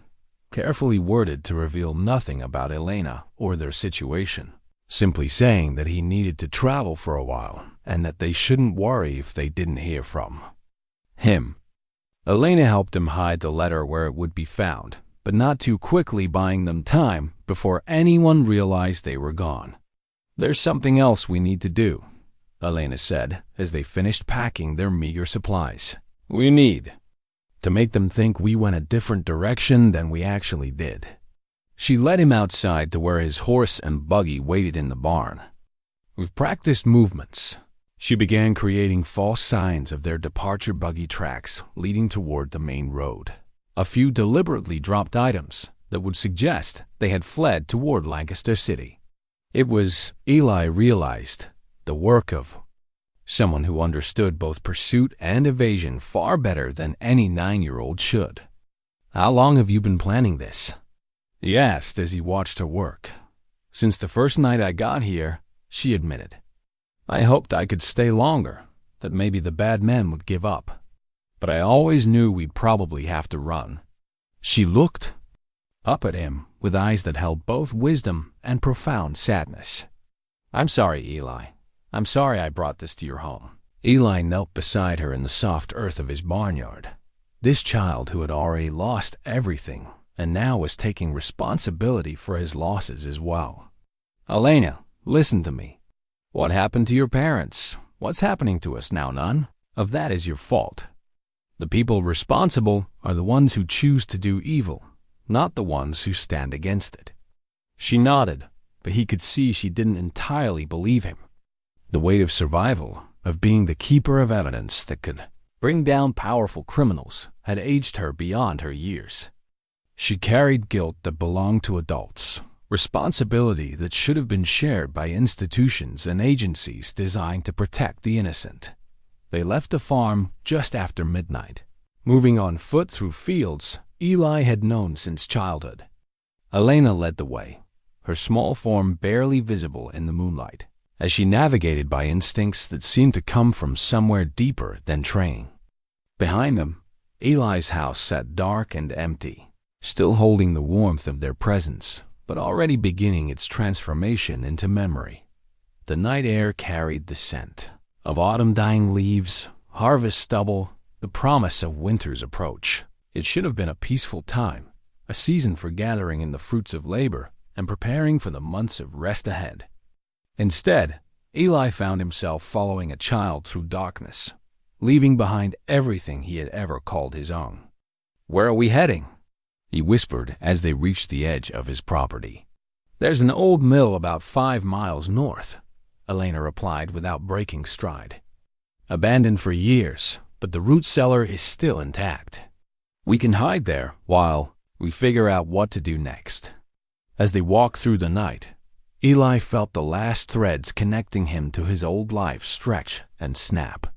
Speaker 1: carefully worded to reveal nothing about Elena or their situation, simply saying that he needed to travel for a while and that they shouldn't worry if they didn't hear from him. Elena helped him hide the letter where it would be found, but not too quickly, buying them time before anyone realized they were gone. "There's something else we need to do," Elena said as they finished packing their meager supplies. "We need to make them think we went a different direction than we actually did." She led him outside to where his horse and buggy waited in the barn. With practiced movements, she began creating false signs of their departure buggy tracks leading toward the main road. A few deliberately dropped items that would suggest they had fled toward Lancaster City. It was, Eli realized, the work of someone who understood both pursuit and evasion far better than any 9-year-old should. "How long have you been planning this?" he asked as he watched her work. "Since the first night I got here," she admitted. "I hoped I could stay longer, that maybe the bad men would give up. But I always knew we'd probably have to run." She looked up at him with eyes that held both wisdom and profound sadness. "I'm sorry, Eli. I'm sorry I brought this to your home." Eli knelt beside her in the soft earth of his barnyard. This child who had already lost everything and now was taking responsibility for his losses as well. "Elena, listen to me. What happened to your parents? What's happening to us now? None of that is your fault. The people responsible are the ones who choose to do evil, not the ones who stand against it." She nodded, but he could see she didn't entirely believe him. The weight of survival, of being the keeper of evidence that could bring down powerful criminals, had aged her beyond her years. She carried guilt that belonged to adults, responsibility that should have been shared by institutions and agencies designed to protect the innocent. They left the farm just after midnight, moving on foot through fields Eli had known since childhood. Elena led the way, her small form barely visible in the moonlight, as she navigated by instincts that seemed to come from somewhere deeper than training. Behind them, Eli's house sat dark and empty, still holding the warmth of their presence, but already beginning its transformation into memory. The night air carried the scent of autumn-dying leaves, harvest stubble, the promise of winter's approach. It should have been a peaceful time, a season for gathering in the fruits of labor and preparing for the months of rest ahead. Instead, Eli found himself following a child through darkness, leaving behind everything he had ever called his own. "Where are we heading?" he whispered as they reached the edge of his property. "There's an old mill about 5 miles north," Elena replied without breaking stride. "Abandoned for years, but the root cellar is still intact. We can hide there while we figure out what to do next." As they walked through the night, Eli felt the last threads connecting him to his old life stretch and snap.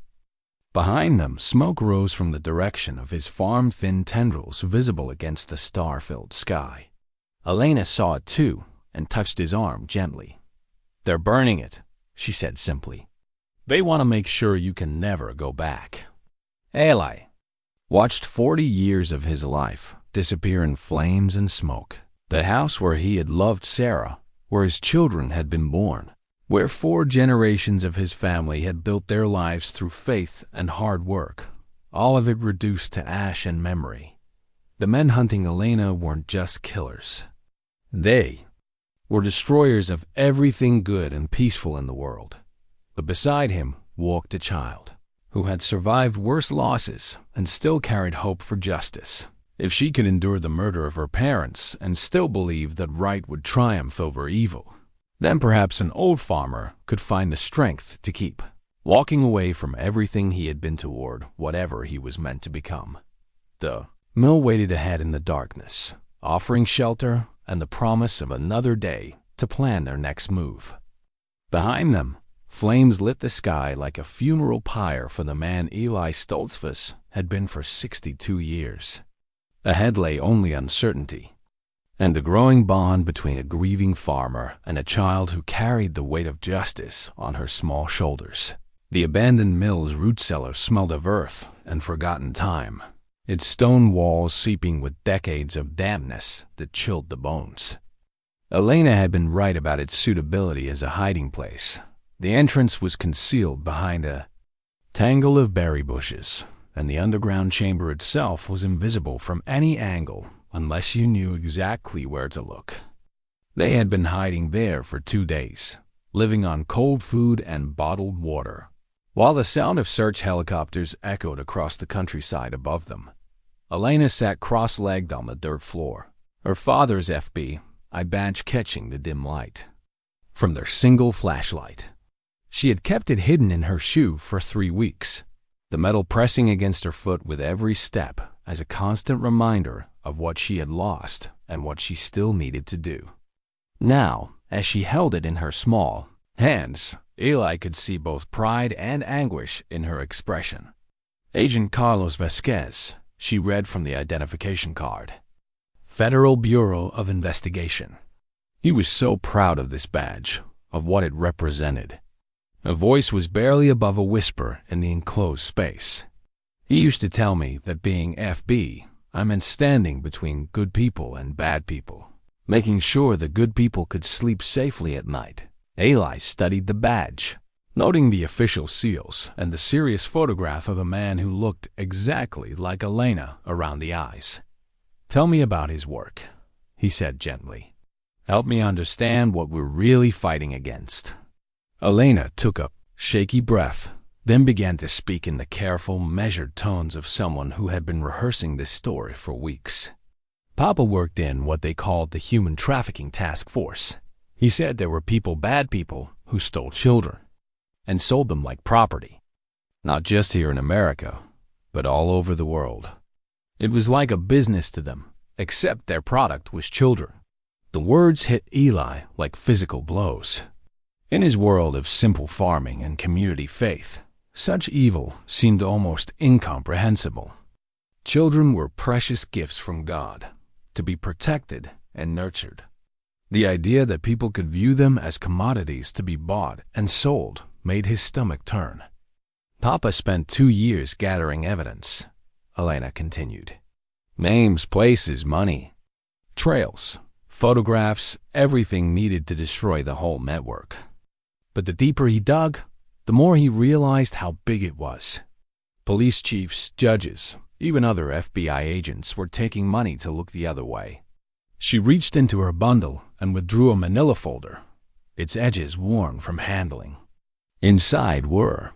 Speaker 1: Behind them, smoke rose from the direction of his farm, thin tendrils visible against the star-filled sky. Elena saw it too and touched his arm gently. They're burning it, she said simply. They want to make sure you can never go back. Eli watched 40 years of his life disappear in flames and smoke. The house where he had loved Sarah, where his children had been born, where 4 generations of his family had built their lives through faith and hard work, all of it reduced to ash and memory. The men hunting Elena weren't just killers. They were destroyers of everything good and peaceful in the world. But beside him walked a child who had survived worse losses and still carried hope for justice. If she could endure the murder of her parents and still believe that right would triumph over evil, then perhaps an old farmer could find the strength to keep walking away from everything he had been toward whatever he was meant to become. The mill waited ahead in the darkness, offering shelter and the promise of another day to plan their next move. Behind them, flames lit the sky like a funeral pyre for the man Eli Stoltzfus had been for 62 years. Ahead lay only uncertainty, and a growing bond between a grieving farmer and a child who carried the weight of justice on her small shoulders. The abandoned mill's root cellar smelled of earth and forgotten time, its stone walls seeping with decades of dampness that chilled the bones. Elena had been right about its suitability as a hiding place. The entrance was concealed behind a tangle of berry bushes, and the underground chamber itself was invisible from any angle unless you knew exactly where to look. They had been hiding there for 2 days, living on cold food and bottled water, while the sound of search helicopters echoed across the countryside above them. Elena sat cross-legged on the dirt floor, her father's FBI badge catching the dim light from their single flashlight. She had kept it hidden in her shoe for 3 weeks, the metal pressing against her foot with every step as a constant reminder of what she had lost and what she still needed to do. Now, as she held it in her small hands, Eli could see both pride and anguish in her expression. Agent Carlos Vasquez, she read from the identification card. Federal Bureau of Investigation. He was so proud of this badge, of what it represented. A voice was barely above a whisper in the enclosed space. He used to tell me that being FB, I meant standing between good people and bad people, making sure the good people could sleep safely at night. Eli studied the badge, noting the official seals and the serious photograph of a man who looked exactly like Elena around the eyes. "Tell me about his work," he said gently. "Help me understand what we're really fighting against." Elena took a shaky breath, then began to speak in the careful, measured tones of someone who had been rehearsing this story for weeks. Papa worked in what they called the Human Trafficking Task Force. He said there were bad people, who stole children and sold them like property, not just here in America, but all over the world. It was like a business to them, except their product was children. The words hit Eli like physical blows. In his world of simple farming and community faith, such evil seemed almost incomprehensible. Children were precious gifts from God, to be protected and nurtured. The idea that people could view them as commodities to be bought and sold made his stomach turn. Papa spent 2 years gathering evidence, Elena continued. Names, places, money, trails, photographs, everything needed to destroy the whole network. But the deeper he dug, the more he realized how big it was. Police chiefs, judges, even other FBI agents were taking money to look the other way. She reached into her bundle and withdrew a manila folder, its edges worn from handling. Inside were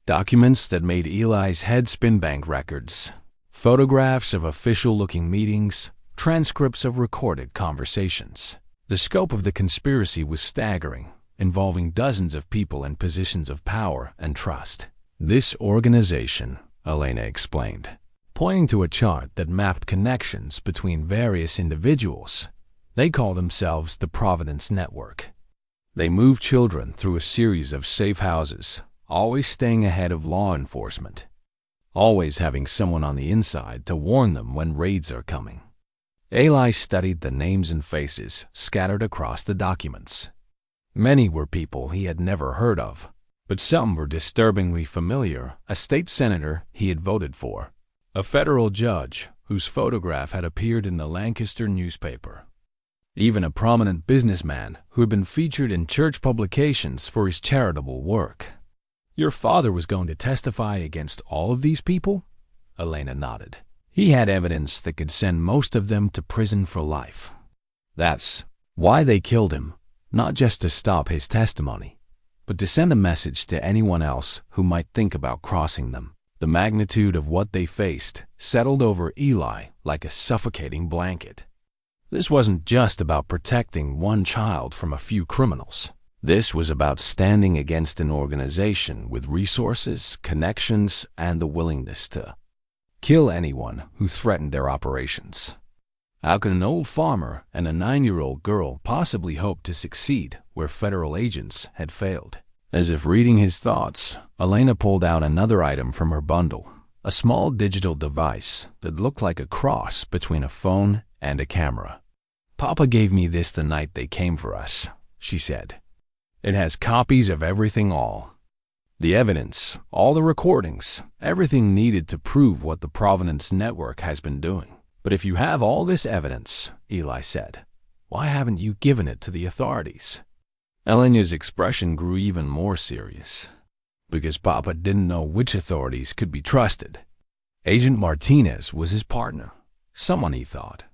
Speaker 1: documents that made Eli's head spin: bank records, photographs of official-looking meetings, transcripts of recorded conversations. The scope of the conspiracy was staggering, involving dozens of people in positions of power and trust. This organization, Elena explained, pointing to a chart that mapped connections between various individuals. They call themselves the Providence Network. They move children through a series of safe houses, always staying ahead of law enforcement, always having someone on the inside to warn them when raids are coming. Eli studied the names and faces scattered across the documents. Many were people he had never heard of, but some were disturbingly familiar: a state senator he had voted for, a federal judge whose photograph had appeared in the Lancaster newspaper, even a prominent businessman who had been featured in church publications for his charitable work. Your father was going to testify against all of these people? Elena nodded. He had evidence that could send most of them to prison for life. That's why they killed him, not just to stop his testimony, but to send a message to anyone else who might think about crossing them. The magnitude of what they faced settled over Eli like a suffocating blanket. This wasn't just about protecting one child from a few criminals. This was about standing against an organization with resources, connections, and the willingness to kill anyone who threatened their operations. How could an old farmer and a 9-year-old girl possibly hope to succeed where federal agents had failed? As if reading his thoughts, Elena pulled out another item from her bundle, a small digital device that looked like a cross between a phone and a camera. Papa gave me this the night they came for us, she said. It has copies of everything, all the evidence, all the recordings, everything needed to prove what the Providence Network has been doing. But if you have all this evidence, Eli said, why haven't you given it to the authorities? Elena's expression grew even more serious. Because Papa didn't know which authorities could be trusted. Agent Martinez was his partner, someone he thought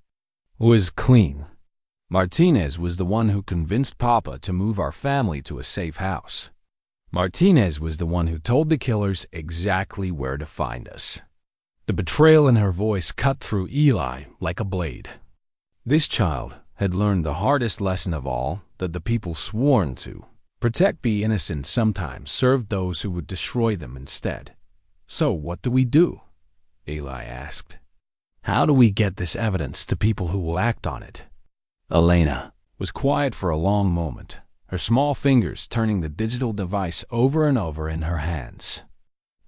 Speaker 1: was clean. Martinez was the one who convinced Papa to move our family to a safe house. Martinez was the one who told the killers exactly where to find us. The betrayal in her voice cut through Eli like a blade. This child had learned the hardest lesson of all, that the people sworn to protect the innocent sometimes served those who would destroy them instead. So what do we do? Eli asked. How do we get this evidence to people who will act on it? Elena was quiet for a long moment, her small fingers turning the digital device over and over in her hands.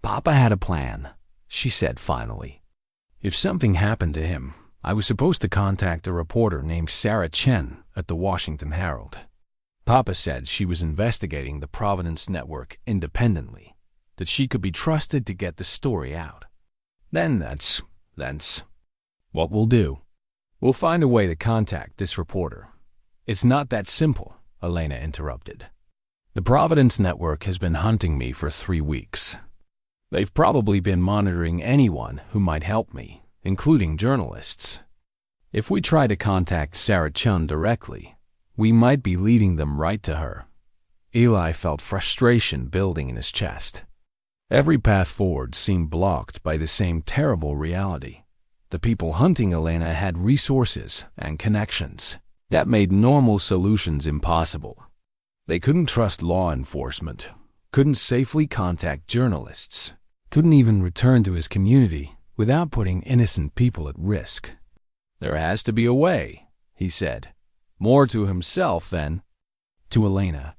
Speaker 1: Papa had a plan, she said finally. If something happened to him, I was supposed to contact a reporter named Sarah Chen at the Washington Herald. Papa said she was investigating the Providence Network independently, that she could be trusted to get the story out. Then that's what we'll do. We'll find a way to contact this reporter. It's not that simple, Elena interrupted. The Providence Network has been hunting me for 3 weeks. They've probably been monitoring anyone who might help me, including journalists. If we try to contact Sarah Chun directly, we might be leading them right to her. Eli felt frustration building in his chest. Every path forward seemed blocked by the same terrible reality. The people hunting Elena had resources and connections that made normal solutions impossible. They couldn't trust law enforcement, couldn't safely contact journalists, couldn't even return to his community without putting innocent people at risk. There has to be a way, he said, more to himself than to Elena.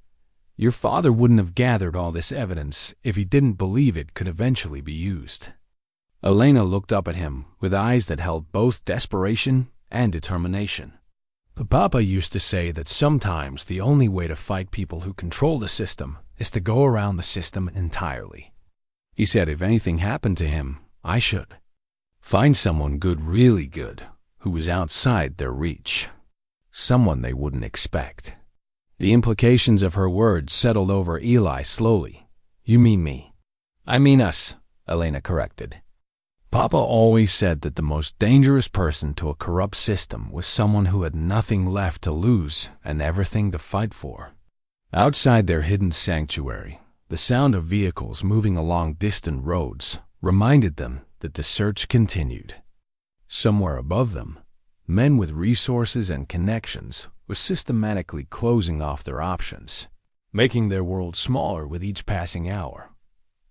Speaker 1: Your father wouldn't have gathered all this evidence if he didn't believe it could eventually be used. Elena looked up at him with eyes that held both desperation and determination. But Papa used to say that sometimes the only way to fight people who control the system is to go around the system entirely. He said if anything happened to him, I should find someone good, really good, who was outside their reach. Someone they wouldn't expect. The implications of her words settled over Eli slowly. You mean me? I mean us, Elena corrected. Papa always said that the most dangerous person to a corrupt system was someone who had nothing left to lose and everything to fight for. Outside their hidden sanctuary, the sound of vehicles moving along distant roads reminded them that the search continued. Somewhere above them, men with resources and connections were systematically closing off their options, making their world smaller with each passing hour.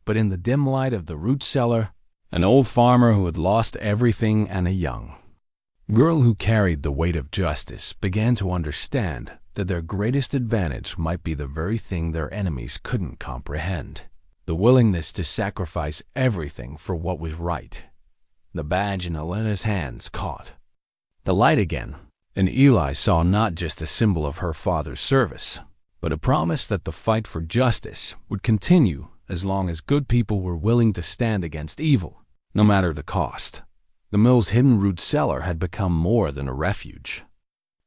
Speaker 1: But in the dim light of the root cellar, an old farmer who had lost everything and a young girl who carried the weight of justice began to understand that their greatest advantage might be the very thing their enemies couldn't comprehend: the willingness to sacrifice everything for what was right. The badge in Elena's hands caught the light again, and Eli saw not just a symbol of her father's service, but a promise that the fight for justice would continue as long as good people were willing to stand against evil, no matter the cost. The mill's hidden root cellar had become more than a refuge.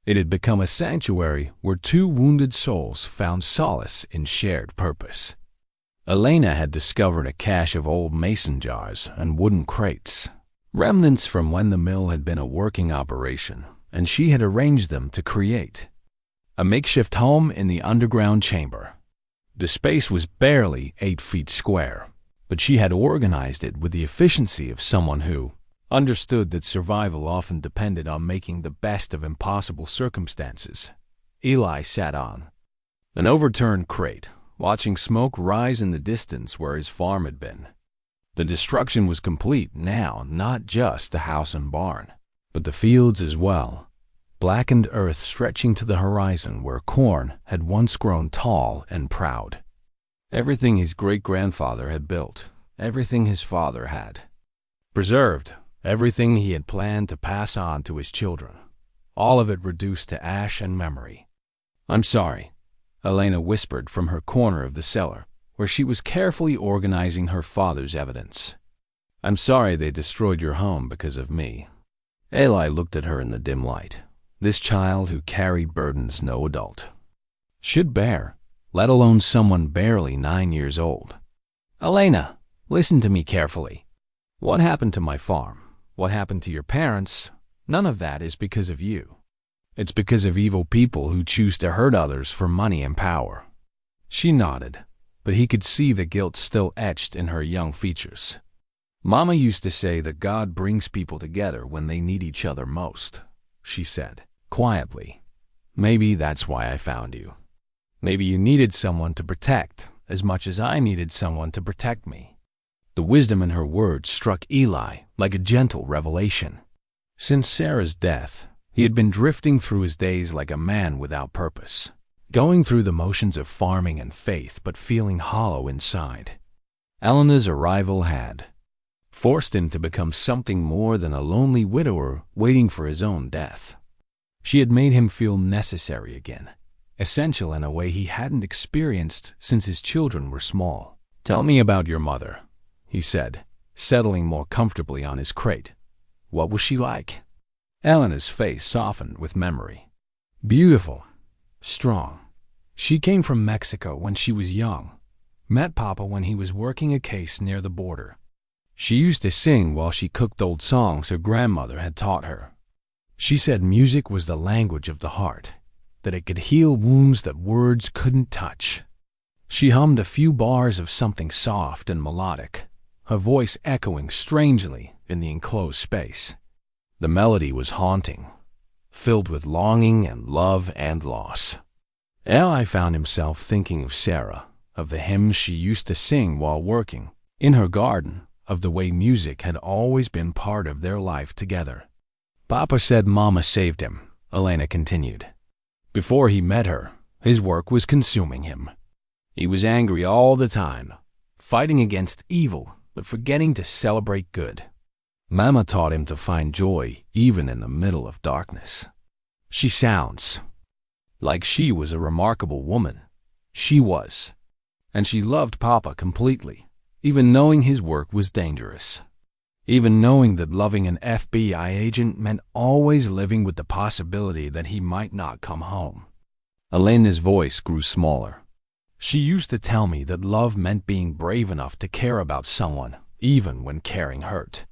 Speaker 1: It had become a sanctuary where two wounded souls found solace in shared purpose. Elena had discovered a cache of old mason jars and wooden crates, remnants from when the mill had been a working operation, and she had arranged them to create a makeshift home in the underground chamber. The space was barely 8 feet square, but she had organized it with the efficiency of someone who understood that survival often depended on making the best of impossible circumstances. Eli sat on an overturned crate, watching smoke rise in the distance where his farm had been. The destruction was complete now, not just the house and barn, but the fields as well. Blackened earth stretching to the horizon where corn had once grown tall and proud. Everything his great-grandfather had built, everything his father had preserved, everything he had planned to pass on to his children, all of it reduced to ash and memory. "I'm sorry," Elena whispered from her corner of the cellar, where she was carefully organizing her father's evidence. "I'm sorry they destroyed your home because of me." Eli looked at her in the dim light. This child who carried burdens no adult should bear, let alone someone barely 9 years old. "Elena, listen to me carefully. What happened to my farm? What happened to your parents? None of that is because of you. It's because of evil people who choose to hurt others for money and power." She nodded, but he could see the guilt still etched in her young features. "Mama used to say that God brings people together when they need each other most," she said quietly. "Maybe that's why I found you. Maybe you needed someone to protect as much as I needed someone to protect me." The wisdom in her words struck Eli like a gentle revelation. Since Sarah's death, he had been drifting through his days like a man without purpose, going through the motions of farming and faith but feeling hollow inside. Elena's arrival had forced him to become something more than a lonely widower waiting for his own death. She had made him feel necessary again, essential in a way he hadn't experienced since his children were small. "Tell me about your mother," he said, settling more comfortably on his crate. "What was she like?" Elena's face softened with memory. "Beautiful, strong. She came from Mexico when she was young. Met Papa when he was working a case near the border. She used to sing while she cooked old songs her grandmother had taught her. She said music was the language of the heart, that it could heal wounds that words couldn't touch. She hummed a few bars of something soft and melodic, her voice echoing strangely in the enclosed space. The melody was haunting, filled with longing and love and loss." Eli found himself thinking of Sarah, of the hymns she used to sing while working in her garden, of the way music had always been part of their life together. "Papa said Mama saved him," Elena continued. "Before he met her, his work was consuming him. He was angry all the time, fighting against evil, but forgetting to celebrate good. Mama taught him to find joy even in the middle of darkness." She sounds like she was a remarkable woman. She was. And she loved Papa completely, even knowing his work was dangerous. Even knowing that loving an FBI agent meant always living with the possibility that he might not come home. Elena's voice grew smaller. "She used to tell me that love meant being brave enough to care about someone, even when caring hurt."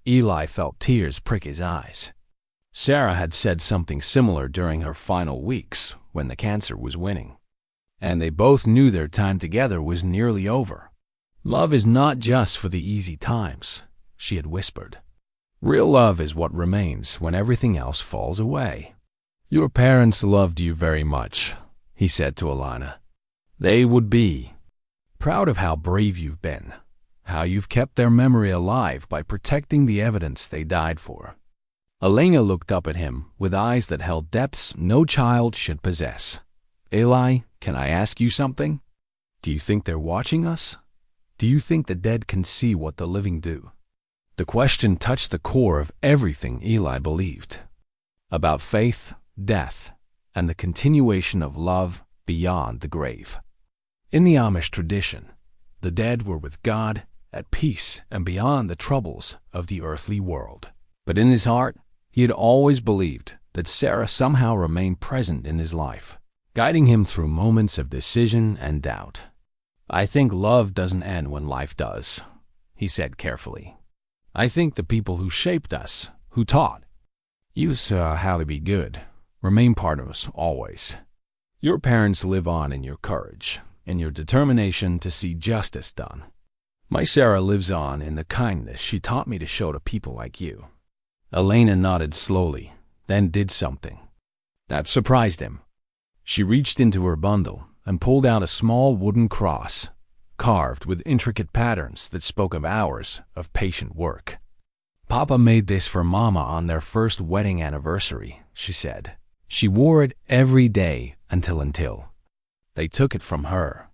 Speaker 1: Eli felt tears prick his eyes. Sarah had said something similar during her final weeks when the cancer was winning. And they both knew their time together was nearly over. "Love is not just for the easy times," she had whispered. "Real love is what remains when everything else falls away." "Your parents loved you very much," he said to Elena. "They would be proud of how brave you've been, how you've kept their memory alive by protecting the evidence they died for." Elena looked up at him with eyes that held depths no child should possess. "Eli, can I ask you something? Do you think they're watching us? Do you think the dead can see what the living do?" The question touched the core of everything Eli believed about faith, death, and the continuation of love beyond the grave. In the Amish tradition, the dead were with God, at peace and beyond the troubles of the earthly world. But in his heart, he had always believed that Sarah somehow remained present in his life, guiding him through moments of decision and doubt. "I think love doesn't end when life does," he said carefully. "I think the people who shaped us, who taught us how to be good, remain part of us always. Your parents live on in your courage, in your determination to see justice done. My Sarah lives on in the kindness she taught me to show to people like you." Elena nodded slowly, then did something that surprised him. She reached into her bundle and pulled out a small wooden cross, carved with intricate patterns that spoke of hours of patient work. "Papa made this for Mama on their first wedding anniversary," she said. "She wore it every day until they took it from her.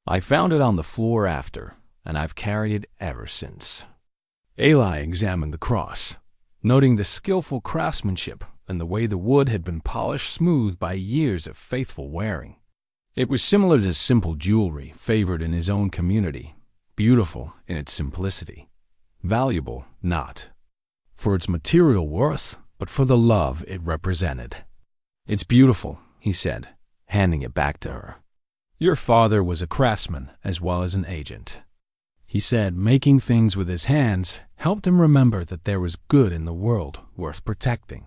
Speaker 1: I found it on the floor after, and I've carried it ever since." Eli examined the cross, noting the skillful craftsmanship and the way the wood had been polished smooth by years of faithful wearing. It was similar to simple jewelry favored in his own community, beautiful in its simplicity, valuable not for its material worth, but for the love it represented. "It's beautiful," he said, handing it back to her. "Your father was a craftsman as well as an agent." He said making things with his hands helped him remember that there was good in the world worth protecting.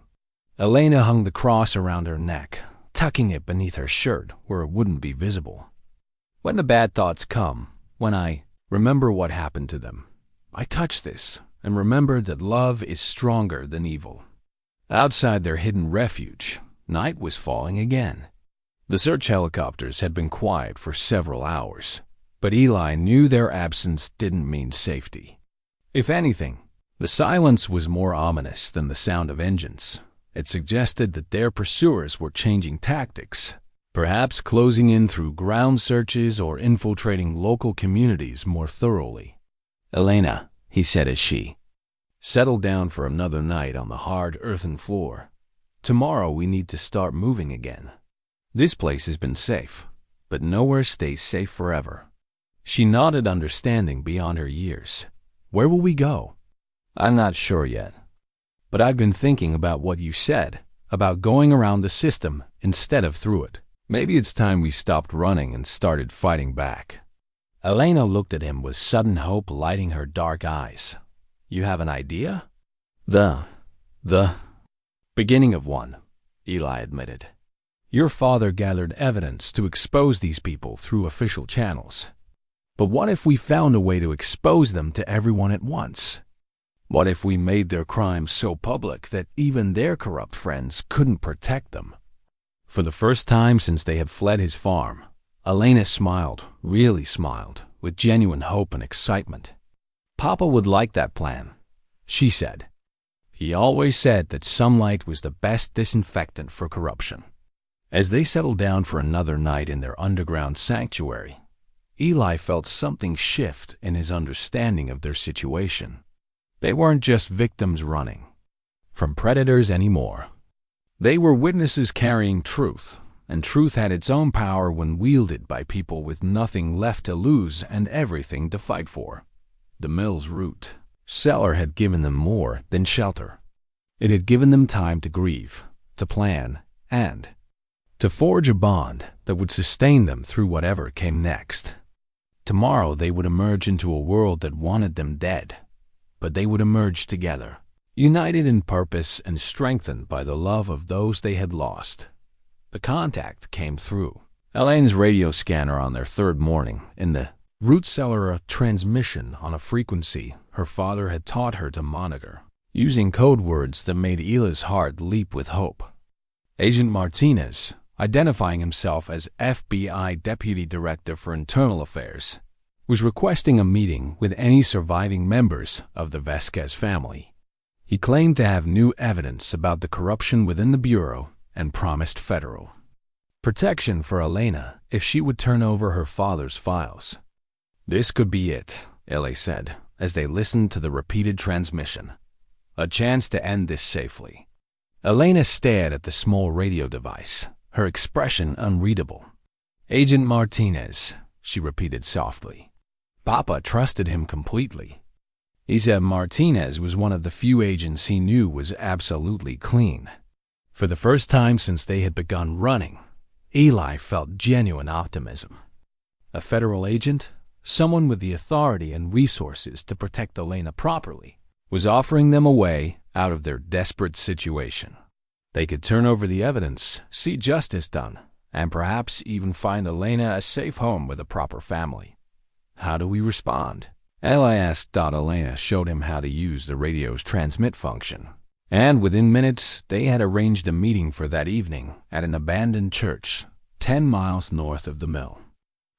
Speaker 1: Elena hung the cross around her neck, tucking it beneath her shirt where it wouldn't be visible. "When the bad thoughts come, when I remember what happened to them, I touch this and remember that love is stronger than evil." Outside their hidden refuge, night was falling again. The search helicopters had been quiet for several hours, but Eli knew their absence didn't mean safety. If anything, the silence was more ominous than the sound of engines. It suggested that their pursuers were changing tactics, perhaps closing in through ground searches or infiltrating local communities more thoroughly. "Elena," he said as she settled down for another night on the hard earthen floor, "tomorrow we need to start moving again. This place has been safe, but nowhere stays safe forever." She nodded, understanding beyond her years. "Where will we go?" "I'm not sure yet. But I've been thinking about what you said, about going around the system instead of through it. Maybe it's time we stopped running and started fighting back." Elena looked at him with sudden hope lighting her dark eyes. "You have an idea?" The beginning of one," Eli admitted. "Your father gathered evidence to expose these people through official channels. But what if we found a way to expose them to everyone at once? What if we made their crimes so public that even their corrupt friends couldn't protect them?" For the first time since they had fled his farm, Elena smiled, really smiled, with genuine hope and excitement. "Papa would like that plan," she said. "He always said that sunlight was the best disinfectant for corruption." As they settled down for another night in their underground sanctuary, Eli felt something shift in his understanding of their situation. They weren't just victims running from predators anymore. They were witnesses carrying truth, and truth had its own power when wielded by people with nothing left to lose and everything to fight for. The mill's root cellar had given them more than shelter. It had given them time to grieve, to plan, and to forge a bond that would sustain them through whatever came next. Tomorrow they would emerge into a world that wanted them dead, but they would emerge together, united in purpose and strengthened by the love of those they had lost. The contact came through Elaine's radio scanner on their third morning. In the root cellar, a transmission on a frequency her father had taught her to monitor, using code words that made Eli's heart leap with hope. Agent Martinez, identifying himself as FBI Deputy Director for Internal Affairs, was requesting a meeting with any surviving members of the Vasquez family. He claimed to have new evidence about the corruption within the Bureau and promised federal protection for Elena if she would turn over her father's files. "This could be it," Eli said, as they listened to the repeated transmission. "A chance to end this safely." Elena stared at the small radio device, her expression unreadable. Agent Martinez, she repeated softly. Papa trusted him completely. He said Martinez was one of the few agents he knew was absolutely clean. For the first time since they had begun running, Eli felt genuine optimism. A federal agent, someone with the authority and resources to protect Elena properly, was offering them a way out of their desperate situation. They could turn over the evidence, see justice done, and perhaps even find Elena a safe home with a proper family. How do we respond? Eli asked. Elena showed him how to use the radio's transmit function, and within minutes they had arranged a meeting for that evening at an abandoned church 10 miles north of the mill.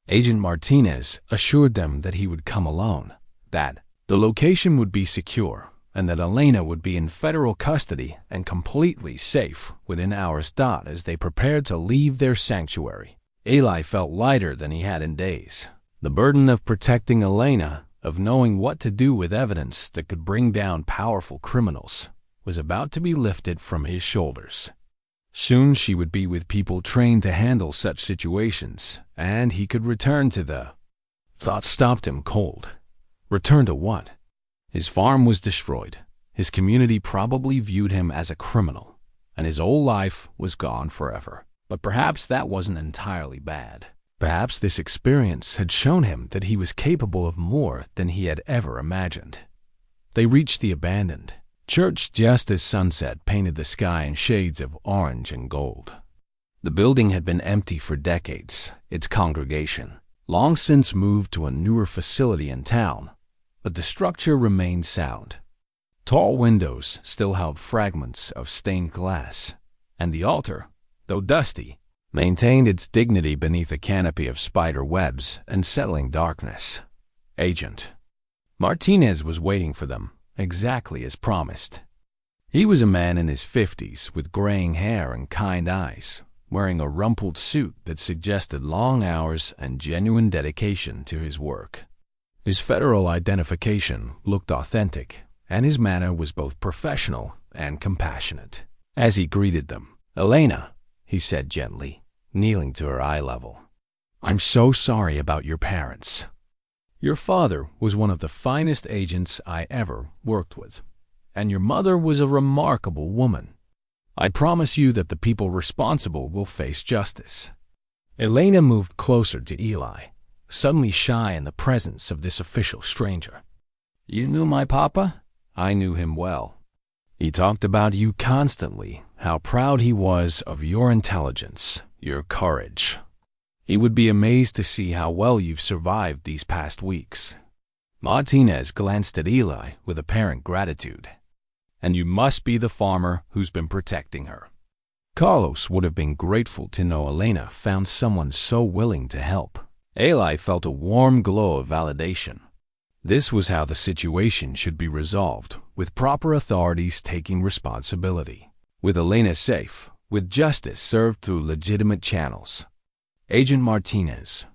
Speaker 1: Agent Martinez assured them that he would come alone, that the location would be secure, and that Elena would be in federal custody and completely safe within hours. As they prepared to leave their sanctuary, Eli felt lighter than he had in days. The burden of protecting Elena, of knowing what to do with evidence that could bring down powerful criminals, was about to be lifted from his shoulders. Soon she would be with people trained to handle such situations, and he could return to the... Thought stopped him cold. Return to what? His farm was destroyed. His community probably viewed him as a criminal, and his old life was gone forever. But perhaps that wasn't entirely bad. Perhaps this experience had shown him that he was capable of more than he had ever imagined. They reached the abandoned church just as sunset painted the sky in shades of orange and gold. The building had been empty for decades, its congregation long since moved to a newer facility in town, but the structure remained sound. Tall windows still held fragments of stained glass, and the altar, though dusty, maintained its dignity beneath a canopy of spider webs and settling darkness. Agent Martinez was waiting for them, exactly as promised. He was a man in his 50s with graying hair and kind eyes, wearing a rumpled suit that suggested long hours and genuine dedication to his work. His federal identification looked authentic, and his manner was both professional and compassionate. As he greeted them, "Elena," he said gently, kneeling to her eye level, "I'm so sorry about your parents. Your father was one of the finest agents I ever worked with, and your mother was a remarkable woman. I promise you that the people responsible will face justice." Elena moved closer to Eli, suddenly shy in the presence of this official stranger. "You knew my papa?" "I knew him well. He talked about you constantly, how proud he was of your intelligence, your courage. He would be amazed to see how well you've survived these past weeks." Martinez glanced at Eli with apparent gratitude. "And you must be the farmer who's been protecting her." Carlos would have been grateful to know Elena found someone so willing to help. Eli felt a warm glow of validation. This was how the situation should be resolved, with proper authorities taking responsibility, with Elena safe, with justice served through legitimate channels. "Agent Martinez,"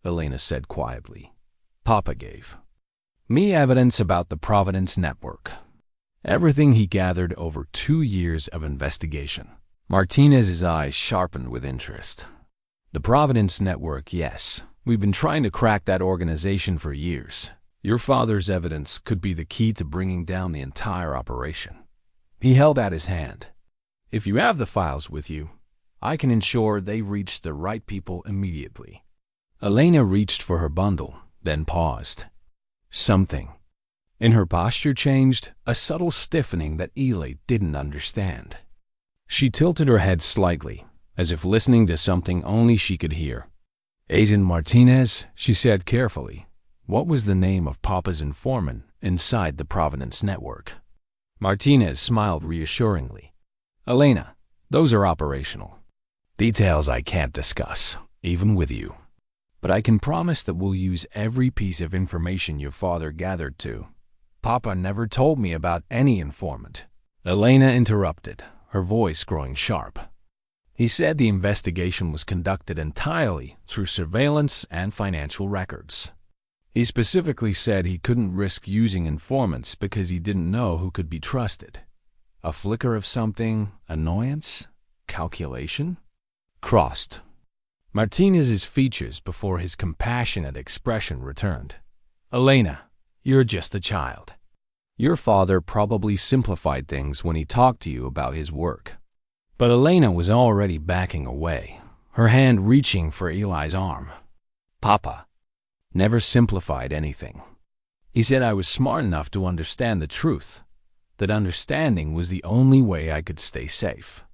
Speaker 1: Elena said quietly, "Papa gave me evidence about the Providence Network. Everything he gathered over 2 years of investigation." Martinez's eyes sharpened with interest. "The Providence Network, yes. We've been trying to crack that organization for years. Your father's evidence could be the key to bringing down the entire operation." He held out his hand. "If you have the files with you, I can ensure they reach the right people immediately." Elena reached for her bundle, then paused. Something in her posture changed, a subtle stiffening that Eli didn't understand. She tilted her head slightly, as if listening to something only she could hear. "Agent Martinez," she said carefully, "what was the name of Papa's informant inside the Providence Network?" Martinez smiled reassuringly. "Elena, those are operational details I can't discuss, even with you. But I can promise that we'll use every piece of information your father gathered to. Papa never told me about any informant." Elena interrupted, her voice growing sharp. "He said the investigation was conducted entirely through surveillance and financial records. He specifically said he couldn't risk using informants because he didn't know who could be trusted. A flicker of something, annoyance, calculation, crossed Martinez's features before his compassionate expression returned. Elena, you're just a child. Your father probably simplified things when he talked to you about his work. But Elena was already backing away, her hand reaching for Eli's arm. Papa never simplified anything. He said I was smart enough to understand the truth, that understanding was the only way I could stay safe.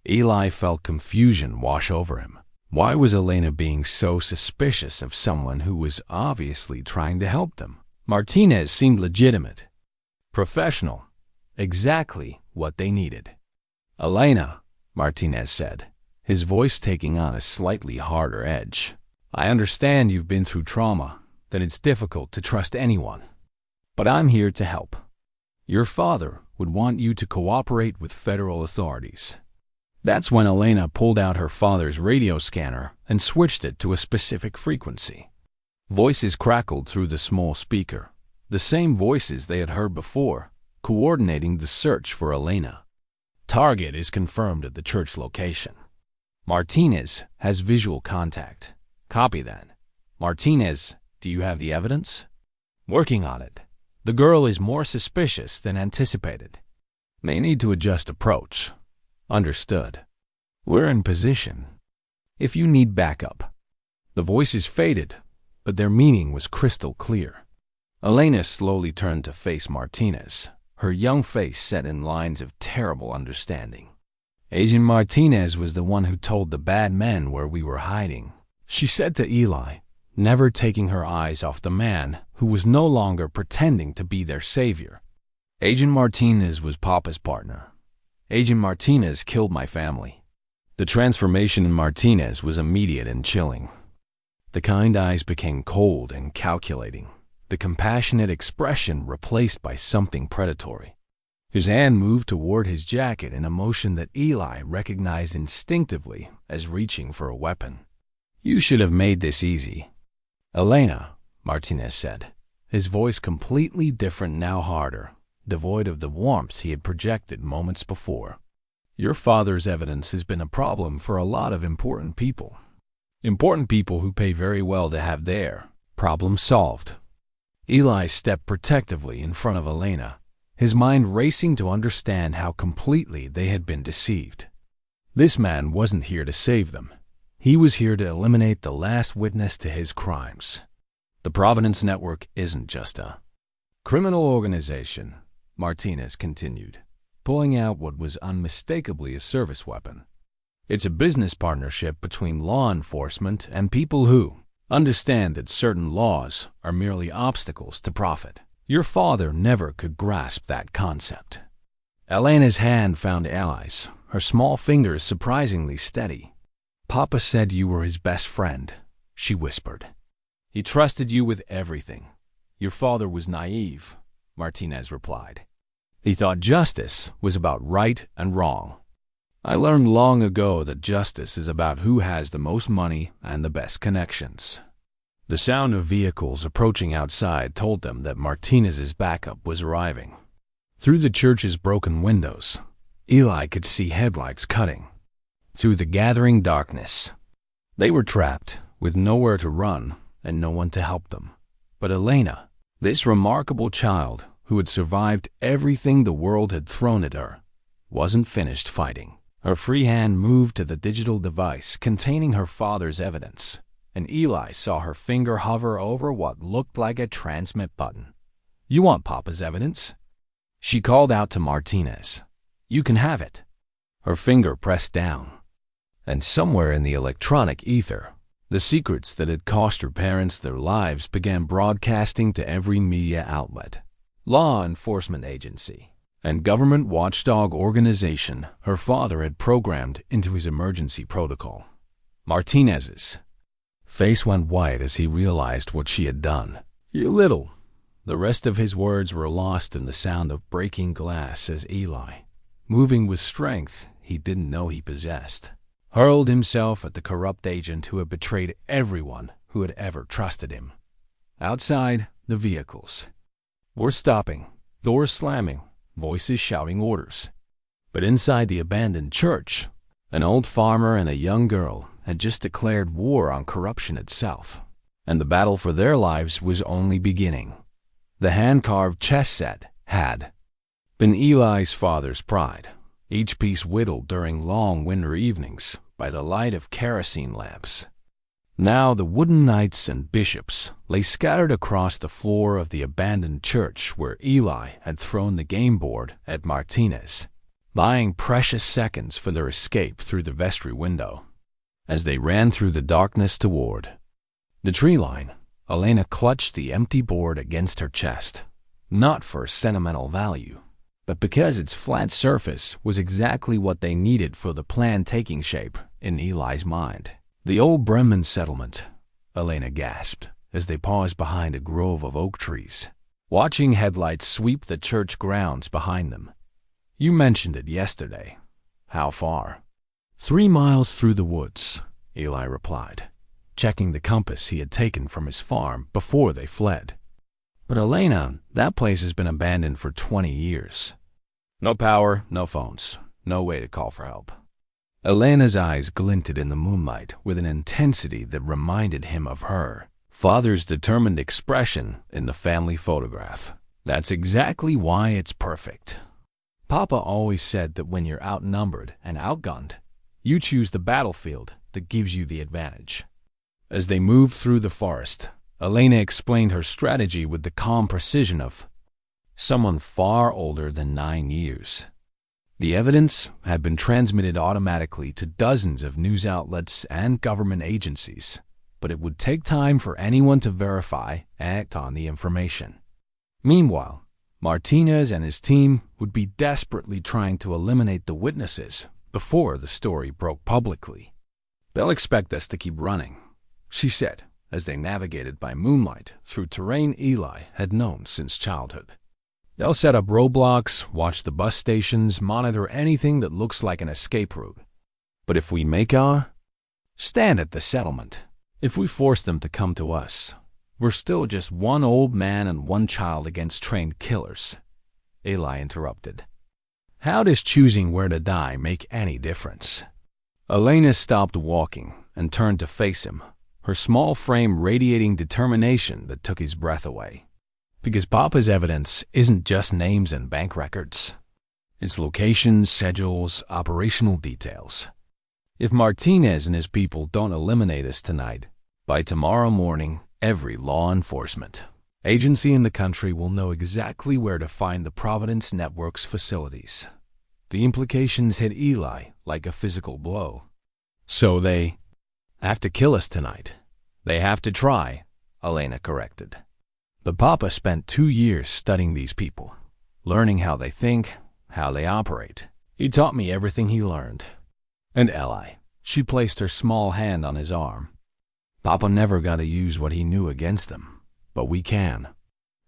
Speaker 1: Eli felt confusion wash over him. Why was Elena being so suspicious of someone who was obviously trying to help them? Martinez seemed legitimate, professional, exactly what they needed. Elena, Martinez said, his voice taking on a slightly harder edge. I understand you've been through trauma, that it's difficult to trust anyone. But I'm here to help. Your father would want you to cooperate with federal authorities. That's when Elena pulled out her father's radio scanner and switched it to a specific frequency. Voices crackled through the small speaker, the same voices they had heard before, coordinating the search for Elena. Target is confirmed at the church location. Martinez has visual contact. Copy that. Martinez, do you have the evidence? Working on it. The girl is more suspicious than anticipated. May need to adjust approach. Understood. We're in position. If you need backup. The voices faded, but their meaning was crystal clear. Elena slowly turned to face Martinez, her young face set in lines of terrible understanding. Agent Martinez was the one who told the bad men where we were hiding, she said to Eli, never taking her eyes off the man who was no longer pretending to be their savior. Agent Martinez was Papa's partner. Agent Martinez killed my family. The transformation in Martinez was immediate and chilling. The kind eyes became cold and calculating, the compassionate expression replaced by something predatory. His hand moved toward his jacket in a motion that Eli recognized instinctively as reaching for a weapon. You should have made this easy. Elena, Martinez said, his voice completely different now, harder, devoid of the warmth he had projected moments before. Your father's evidence has been a problem for a lot of important people. Important people who pay very well to have their problem solved. Eli stepped protectively in front of Elena, his mind racing to understand how completely they had been deceived. This man wasn't here to save them. He was here to eliminate the last witness to his crimes. The Providence Network isn't just a criminal organization, Martinez continued, pulling out what was unmistakably a service weapon. It's a business partnership between law enforcement and people who understand that certain laws are merely obstacles to profit. Your father never could grasp that concept. Elena's hand found Eli's, her small fingers surprisingly steady. Papa said you were his best friend, she whispered. He trusted you with everything. Your father was naive, Martinez replied. He thought justice was about right and wrong. I learned long ago that justice is about who has the most money and the best connections. The sound of vehicles approaching outside told them that Martinez's backup was arriving. Through the church's broken windows, Eli could see headlights cutting through the gathering darkness. They were trapped, with nowhere to run and no one to help them. But Elena, this remarkable child who had survived everything the world had thrown at her, wasn't finished fighting. Her free hand moved to the digital device containing her father's evidence, and Eli saw her finger hover over what looked like a transmit button. You want Papa's evidence? She called out to Martinez. You can have it. Her finger pressed down, and somewhere in the electronic ether, the secrets that had cost her parents their lives began broadcasting to every media outlet, law enforcement agency, and government watchdog organization her father had programmed into his emergency protocol. Martinez's face went white as he realized what she had done. You little. The rest of his words were lost in the sound of breaking glass as Eli, moving with strength he didn't know he possessed, hurled himself at the corrupt agent who had betrayed everyone who had ever trusted him. Outside, the vehicles were stopping, doors slamming, voices shouting orders. But inside the abandoned church, an old farmer and a young girl had just declared war on corruption itself, and the battle for their lives was only beginning. The hand-carved chess set had been Eli's father's pride, each piece whittled during long winter evenings by the light of kerosene lamps. Now the wooden knights and bishops lay scattered across the floor of the abandoned church where Eli had thrown the game board at Martinez, buying precious seconds for their escape through the vestry window. As they ran through the darkness toward the tree line, Elena clutched the empty board against her chest, not for sentimental value, but because its flat surface was exactly what they needed for the plan taking shape in Eli's mind. "The old Brenman settlement," Elena gasped as they paused behind a grove of oak trees, watching headlights sweep the church grounds behind them. "You mentioned it yesterday. How far?" 3 miles through the woods," Eli replied, checking the compass he had taken from his farm before they fled. "But Elena, that place has been abandoned for 20 years. No power, no phones, no way to call for help." Elena's eyes glinted in the moonlight with an intensity that reminded him of her father's determined expression in the family photograph. "That's exactly why it's perfect. Papa always said that when you're outnumbered and outgunned, you choose the battlefield that gives you the advantage." As they moved through the forest, Elena explained her strategy with the calm precision of someone far older than 9 years. The evidence had been transmitted automatically to dozens of news outlets and government agencies, but it would take time for anyone to verify and act on the information. Meanwhile, Martinez and his team would be desperately trying to eliminate the witnesses before the story broke publicly. "They'll expect us to keep running," she said, as they navigated by moonlight through terrain Eli had known since childhood. "They'll set up roadblocks, watch the bus stations, monitor anything that looks like an escape route. But if we make our stand at the settlement, if we force them to come to us, we're still just one old man and one child against trained killers," Eli interrupted. "How does choosing where to die make any difference?" Elena stopped walking and turned to face him, her small frame radiating determination that took his breath away. "Because Papa's evidence isn't just names and bank records. It's locations, schedules, operational details. If Martinez and his people don't eliminate us tonight, by tomorrow morning, every law enforcement agency in the country will know exactly where to find the Providence Network's facilities." The implications hit Eli like a physical blow. "So they have to kill us tonight. They have to try," Elena corrected. "But Papa spent 2 years studying these people, learning how they think, how they operate. He taught me everything he learned." And Eli, she placed her small hand on his arm. "Papa never got to use what he knew against them, but we can."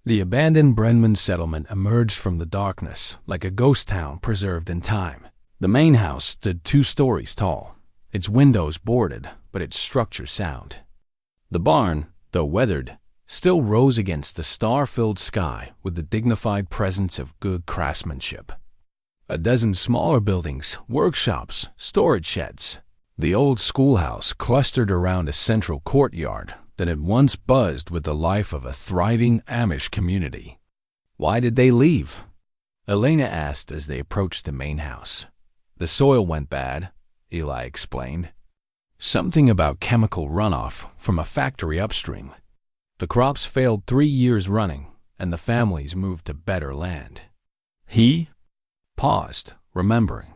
Speaker 1: The abandoned Brenman settlement emerged from the darkness like a ghost town preserved in time. The main house stood 2 stories tall, its windows boarded, but its structure sound. The barn, though weathered, still rose against the star-filled sky with the dignified presence of good craftsmanship. A dozen smaller buildings, workshops, storage sheds. The old schoolhouse clustered around a central courtyard that had once buzzed with the life of a thriving Amish community. "Why did they leave?" Elena asked as they approached the main house. "The soil went bad," Eli explained. "Something about chemical runoff from a factory upstream. The crops failed 3 years running, and the families moved to better land." He paused, remembering.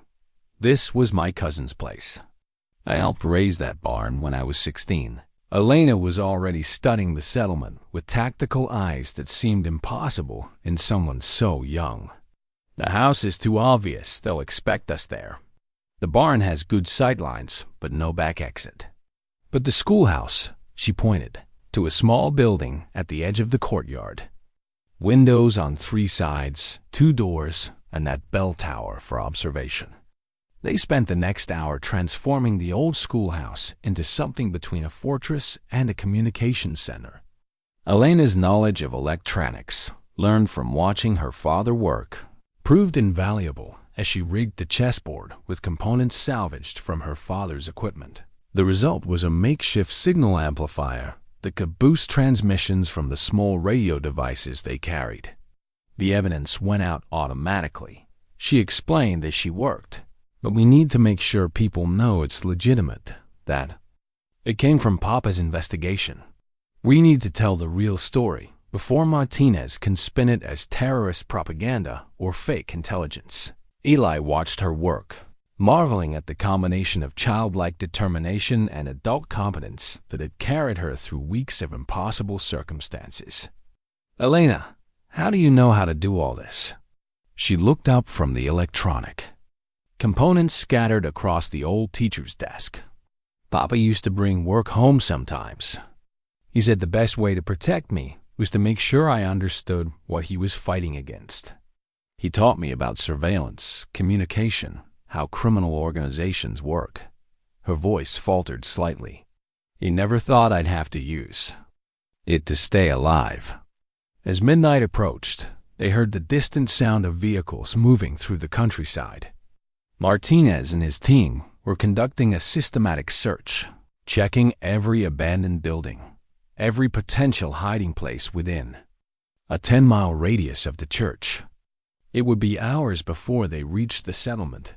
Speaker 1: "This was my cousin's place. I helped raise that barn when I was 16. Elena was already studying the settlement with tactical eyes that seemed impossible in someone so young. "The house is too obvious. They'll expect us there. The barn has good sightlines, but no back exit." "But the schoolhouse," she pointed to a small building at the edge of the courtyard. Windows on 3 sides, 2 doors, and that bell tower for observation. They spent the next hour transforming the old schoolhouse into something between a fortress and a communications center. Elena's knowledge of electronics, learned from watching her father work, proved invaluable as she rigged the chessboard with components salvaged from her father's equipment. The result was a makeshift signal amplifier that could boost transmissions from the small radio devices they carried. The evidence went out automatically. She explained as she worked, but we need to make sure people know it's legitimate, that it came from Papa's investigation. We need to tell the real story before Martinez can spin it as terrorist propaganda or fake intelligence. Eli watched her work, marveling at the combination of childlike determination and adult competence that had carried her through weeks of impossible circumstances. "Elena, how do you know how to do all this?" She looked up from the electronic components scattered across the old teacher's desk. "Papa used to bring work home sometimes. He said the best way to protect me was to make sure I understood what he was fighting against. He taught me about surveillance, communication, how criminal organizations work." Her voice faltered slightly. "He never thought I'd have to use it to stay alive." As midnight approached, they heard the distant sound of vehicles moving through the countryside. Martinez and his team were conducting a systematic search, checking every abandoned building, every potential hiding place within a 10-mile radius of the church. It would be hours before they reached the settlement,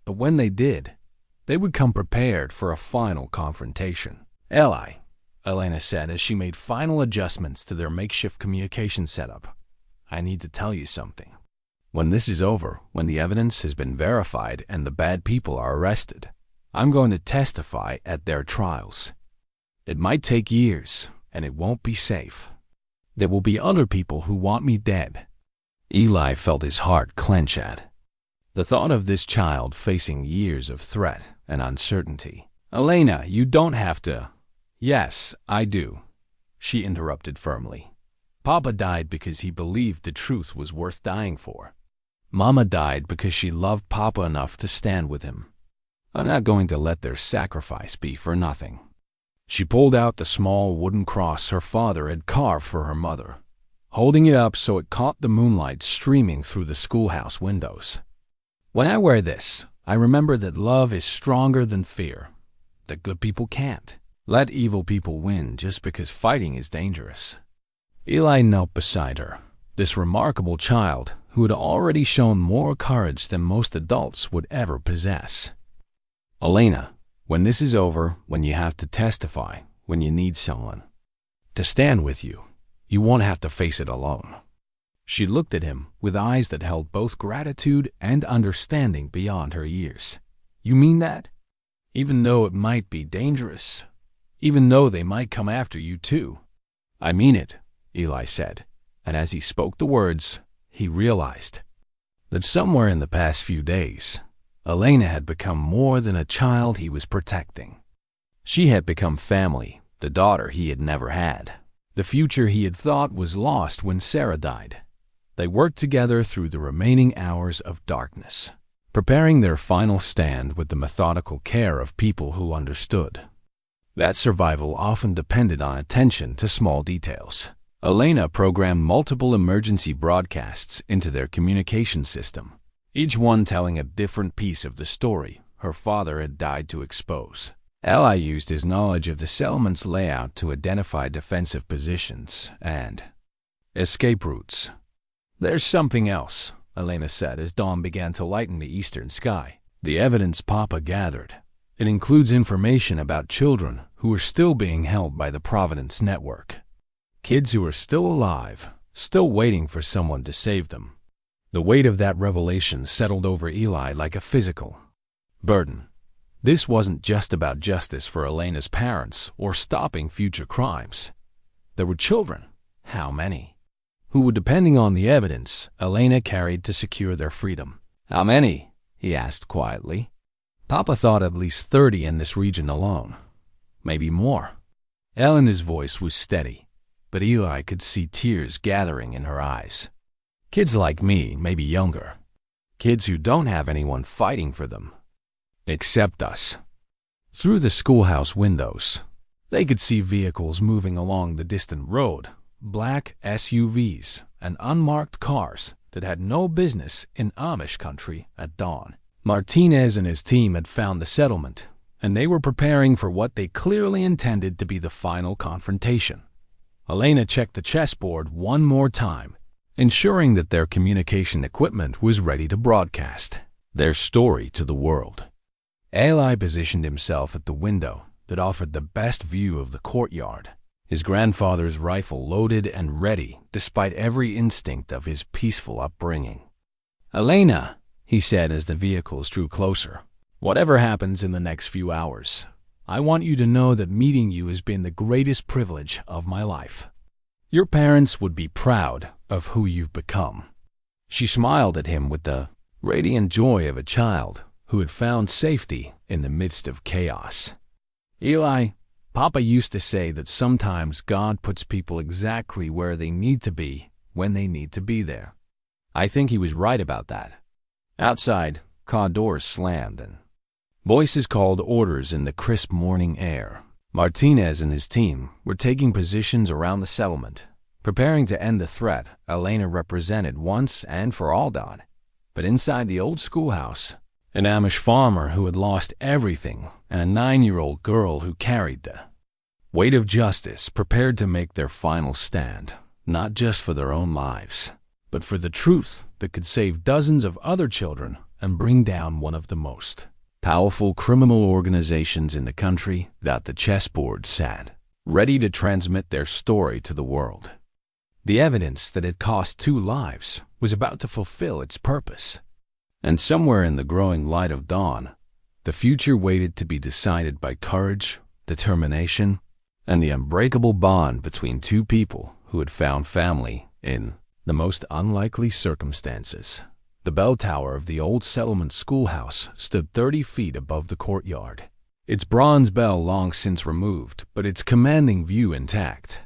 Speaker 1: but when they did, they would come prepared for a final confrontation. "Eli," Elena said as she made final adjustments to their makeshift communication setup, "I need to tell you something. When this is over, when the evidence has been verified and the bad people are arrested, I'm going to testify at their trials. It might take years, and it won't be safe. There will be other people who want me dead." Eli felt his heart clench at the thought of this child facing years of threat and uncertainty. "Elena, you don't have to." "Yes, I do," she interrupted firmly. "Papa died because he believed the truth was worth dying for. Mama died because she loved Papa enough to stand with him. I'm not going to let their sacrifice be for nothing." She pulled out the small wooden cross her father had carved for her mother, holding it up so it caught the moonlight streaming through the schoolhouse windows. "When I wear this, I remember that love is stronger than fear, that good people can't let evil people win just because fighting is dangerous." Eli knelt beside her, this remarkable child who had already shown more courage than most adults would ever possess. "Elena, when this is over, when you have to testify, when you need someone to stand with you, you won't have to face it alone." She looked at him with eyes that held both gratitude and understanding beyond her years. "You mean that? Even though it might be dangerous? Even though they might come after you too?" "I mean it," Eli said, and as he spoke the words, he realized that somewhere in the past few days, Elena had become more than a child he was protecting. She had become family, the daughter he had never had, the future he had thought was lost when Sarah died. They worked together through the remaining hours of darkness, preparing their final stand with the methodical care of people who understood that survival often depended on attention to small details. Elena programmed multiple emergency broadcasts into their communication system, each one telling a different piece of the story her father had died to expose. Eli used his knowledge of the settlement's layout to identify defensive positions and escape routes. "There's something else," Elena said as dawn began to lighten the eastern sky. "The evidence Papa gathered. It includes information about children who are still being held by the Providence Network. Kids who are still alive, still waiting for someone to save them." The weight of that revelation settled over Eli like a physical burden. This wasn't just about justice for Elena's parents or stopping future crimes. There were children, how many, who were depending on the evidence Elena carried to secure their freedom. "How many?" he asked quietly. "Papa thought at least 30 in this region alone. Maybe more." Elena's voice was steady, but Eli could see tears gathering in her eyes. "Kids like me, maybe younger. Kids who don't have anyone fighting for them, except us." Through the schoolhouse windows, they could see vehicles moving along the distant road, black SUVs and unmarked cars that had no business in Amish country at dawn. Martinez and his team had found the settlement, and they were preparing for what they clearly intended to be the final confrontation. Elena checked the chessboard one more time, ensuring that their communication equipment was ready to broadcast their story to the world. Eli positioned himself at the window that offered the best view of the courtyard, his grandfather's rifle loaded and ready despite every instinct of his peaceful upbringing. "Elena," he said as the vehicles drew closer, "whatever happens in the next few hours, I want you to know that meeting you has been the greatest privilege of my life. Your parents would be proud of who you've become." She smiled at him with the radiant joy of a child who had found safety in the midst of chaos. "Eli, Papa used to say that sometimes God puts people exactly where they need to be when they need to be there. I think he was right about that." Outside, car doors slammed and voices called orders in the crisp morning air. Martinez and his team were taking positions around the settlement, preparing to end the threat Elena represented once and for all. But inside the old schoolhouse, an Amish farmer who had lost everything and a 9-year-old girl who carried the weight of justice prepared to make their final stand, not just for their own lives, but for the truth that could save dozens of other children and bring down one of the most powerful criminal organizations in the country. That the chessboard sat, ready to transmit their story to the world. The evidence that had cost 2 lives was about to fulfill its purpose. And somewhere in the growing light of dawn, the future waited to be decided by courage, determination, and the unbreakable bond between 2 people who had found family in the most unlikely circumstances. The bell tower of the old settlement schoolhouse stood 30 feet above the courtyard, its bronze bell long since removed, but its commanding view intact.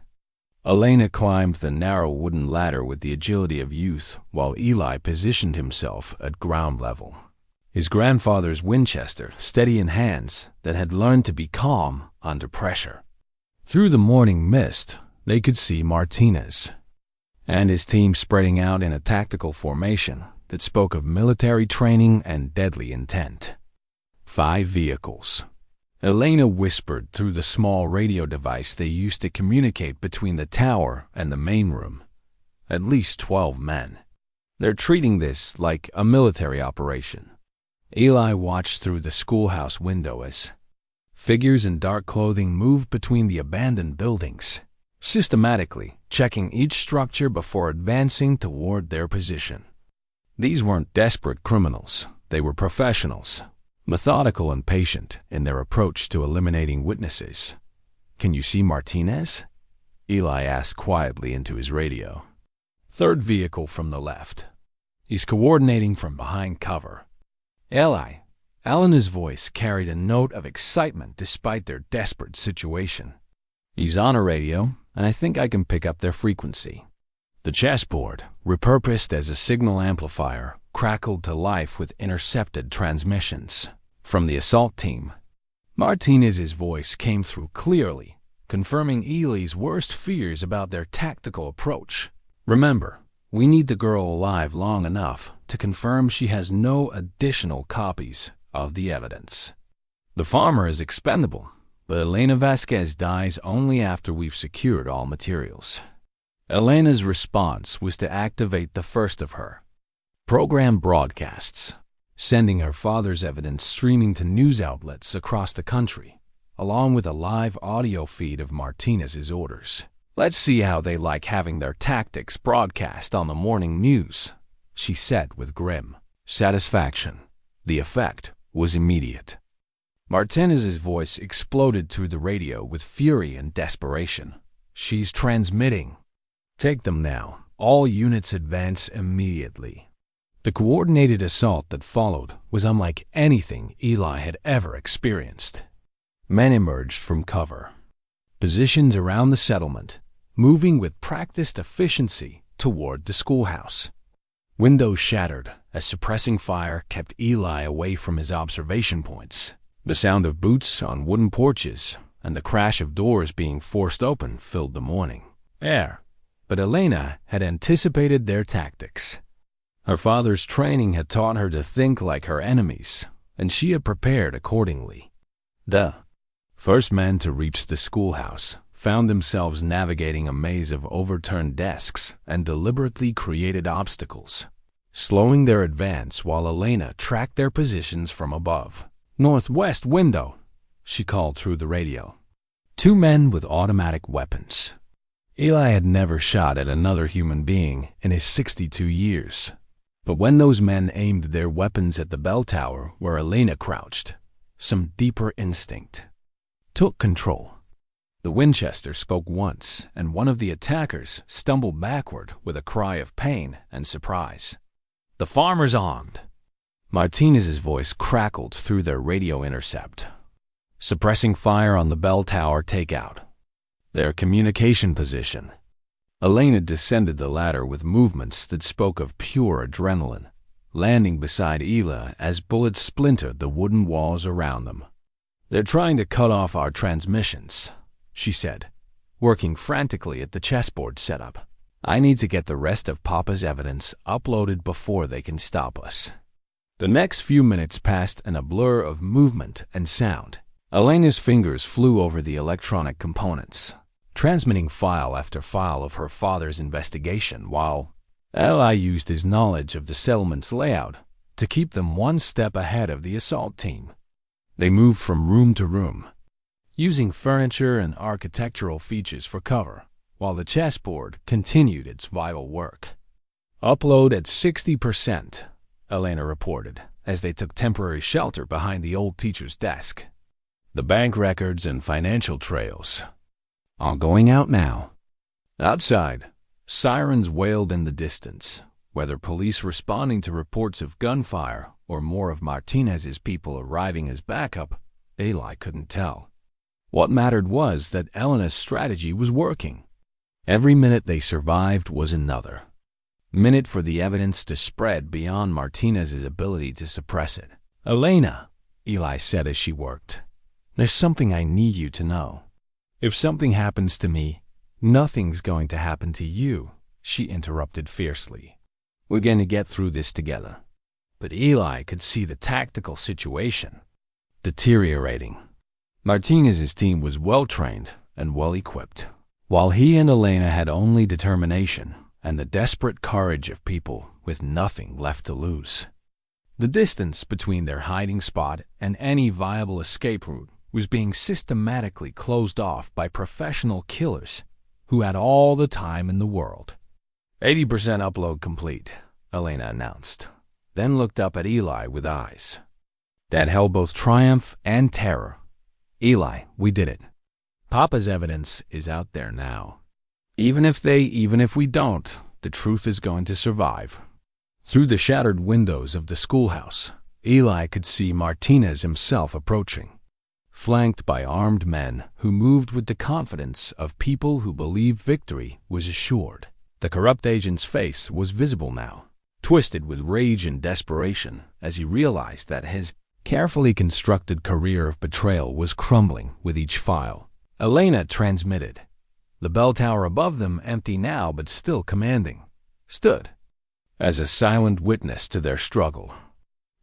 Speaker 1: Elena climbed the narrow wooden ladder with the agility of youth, while Eli positioned himself at ground level, his grandfather's Winchester steady in hands that had learned to be calm under pressure. Through the morning mist, they could see Martinez and his team spreading out in a tactical formation that spoke of military training and deadly intent. 5 vehicles. Elena whispered through the small radio device they used to communicate between the tower and the main room. At least 12 men. They're treating this like a military operation. Eli watched through the schoolhouse window as figures in dark clothing moved between the abandoned buildings, systematically checking each structure before advancing toward their position. These weren't desperate criminals. They were professionals, methodical and patient in their approach to eliminating witnesses. "Can you see Martinez?" Eli asked quietly into his radio. "Third vehicle from the left. He's coordinating from behind cover." "Eli." Elena's voice carried a note of excitement despite their desperate situation. "He's on a radio, and I think I can pick up their frequency." The chessboard, repurposed as a signal amplifier, crackled to life with intercepted transmissions from the assault team. Martinez's voice came through clearly, confirming Eli's worst fears about their tactical approach. "Remember, we need the girl alive long enough to confirm she has no additional copies of the evidence. The farmer is expendable, but Elena Vasquez dies only after we've secured all materials." Elena's response was to activate the first of her program broadcasts, sending her father's evidence streaming to news outlets across the country, along with a live audio feed of Martinez's orders. "Let's see how they like having their tactics broadcast on the morning news," she said with grim satisfaction. The effect was immediate. Martinez's voice exploded through the radio with fury and desperation. "She's transmitting. Take them now. All units advance immediately." The coordinated assault that followed was unlike anything Eli had ever experienced. Men emerged from cover, positioned around the settlement, moving with practiced efficiency toward the schoolhouse. Windows shattered as suppressing fire kept Eli away from his observation points. The sound of boots on wooden porches and the crash of doors being forced open filled the morning air. But Elena had anticipated their tactics. Her father's training had taught her to think like her enemies, and she had prepared accordingly. The first men to reach the schoolhouse found themselves navigating a maze of overturned desks and deliberately created obstacles, slowing their advance while Elena tracked their positions from above. "Northwest window," she called through the radio. Two men with automatic weapons. Eli had never shot at another human being in his 62 years. But when those men aimed their weapons at the bell tower where Elena crouched, some deeper instinct took control. The Winchester spoke once, and one of the attackers stumbled backward with a cry of pain and surprise. "The farmer's armed." Martinez's voice crackled through their radio intercept. "Suppressing fire on the bell tower takeout. Their communication position." Elena descended the ladder with movements that spoke of pure adrenaline, landing beside Eli as bullets splintered the wooden walls around them. "They're trying to cut off our transmissions," she said, working frantically at the chessboard setup. "I need to get the rest of Papa's evidence uploaded before they can stop us." The next few minutes passed in a blur of movement and sound. Elena's fingers flew over the electronic components, transmitting file after file of her father's investigation, while Eli used his knowledge of the settlement's layout to keep them one step ahead of the assault team. They moved from room to room, using furniture and architectural features for cover, while the chessboard continued its vital work. "Upload at 60%, Elena reported, as they took temporary shelter behind the old teacher's desk. "The bank records and financial trails are going out now." Outside, sirens wailed in the distance, whether police responding to reports of gunfire or more of Martinez's people arriving as backup, Eli couldn't tell. What mattered was that Elena's strategy was working. Every minute they survived was another minute for the evidence to spread beyond Martinez's ability to suppress it. "Elena," Eli said as she worked, "there's something I need you to know. If something happens to me, nothing's going to happen to you," she interrupted fiercely. "We're going to get through this together." But Eli could see the tactical situation deteriorating. Martinez's team was well-trained and well-equipped, while he and Elena had only determination and the desperate courage of people with nothing left to lose. The distance between their hiding spot and any viable escape route was being systematically closed off by professional killers who had all the time in the world. 80% upload complete, Elena announced, then looked up at Eli with eyes that held both triumph and terror. "Eli, we did it. Papa's evidence is out there now. Even if we don't, the truth is going to survive." Through the shattered windows of the schoolhouse, Eli could see Martinez himself approaching, flanked by armed men who moved with the confidence of people who believed victory was assured. The corrupt agent's face was visible now, twisted with rage and desperation as he realized that his carefully constructed career of betrayal was crumbling with each file. Elena transmitted. The bell tower above them, empty now but still commanding, stood as a silent witness to their struggle.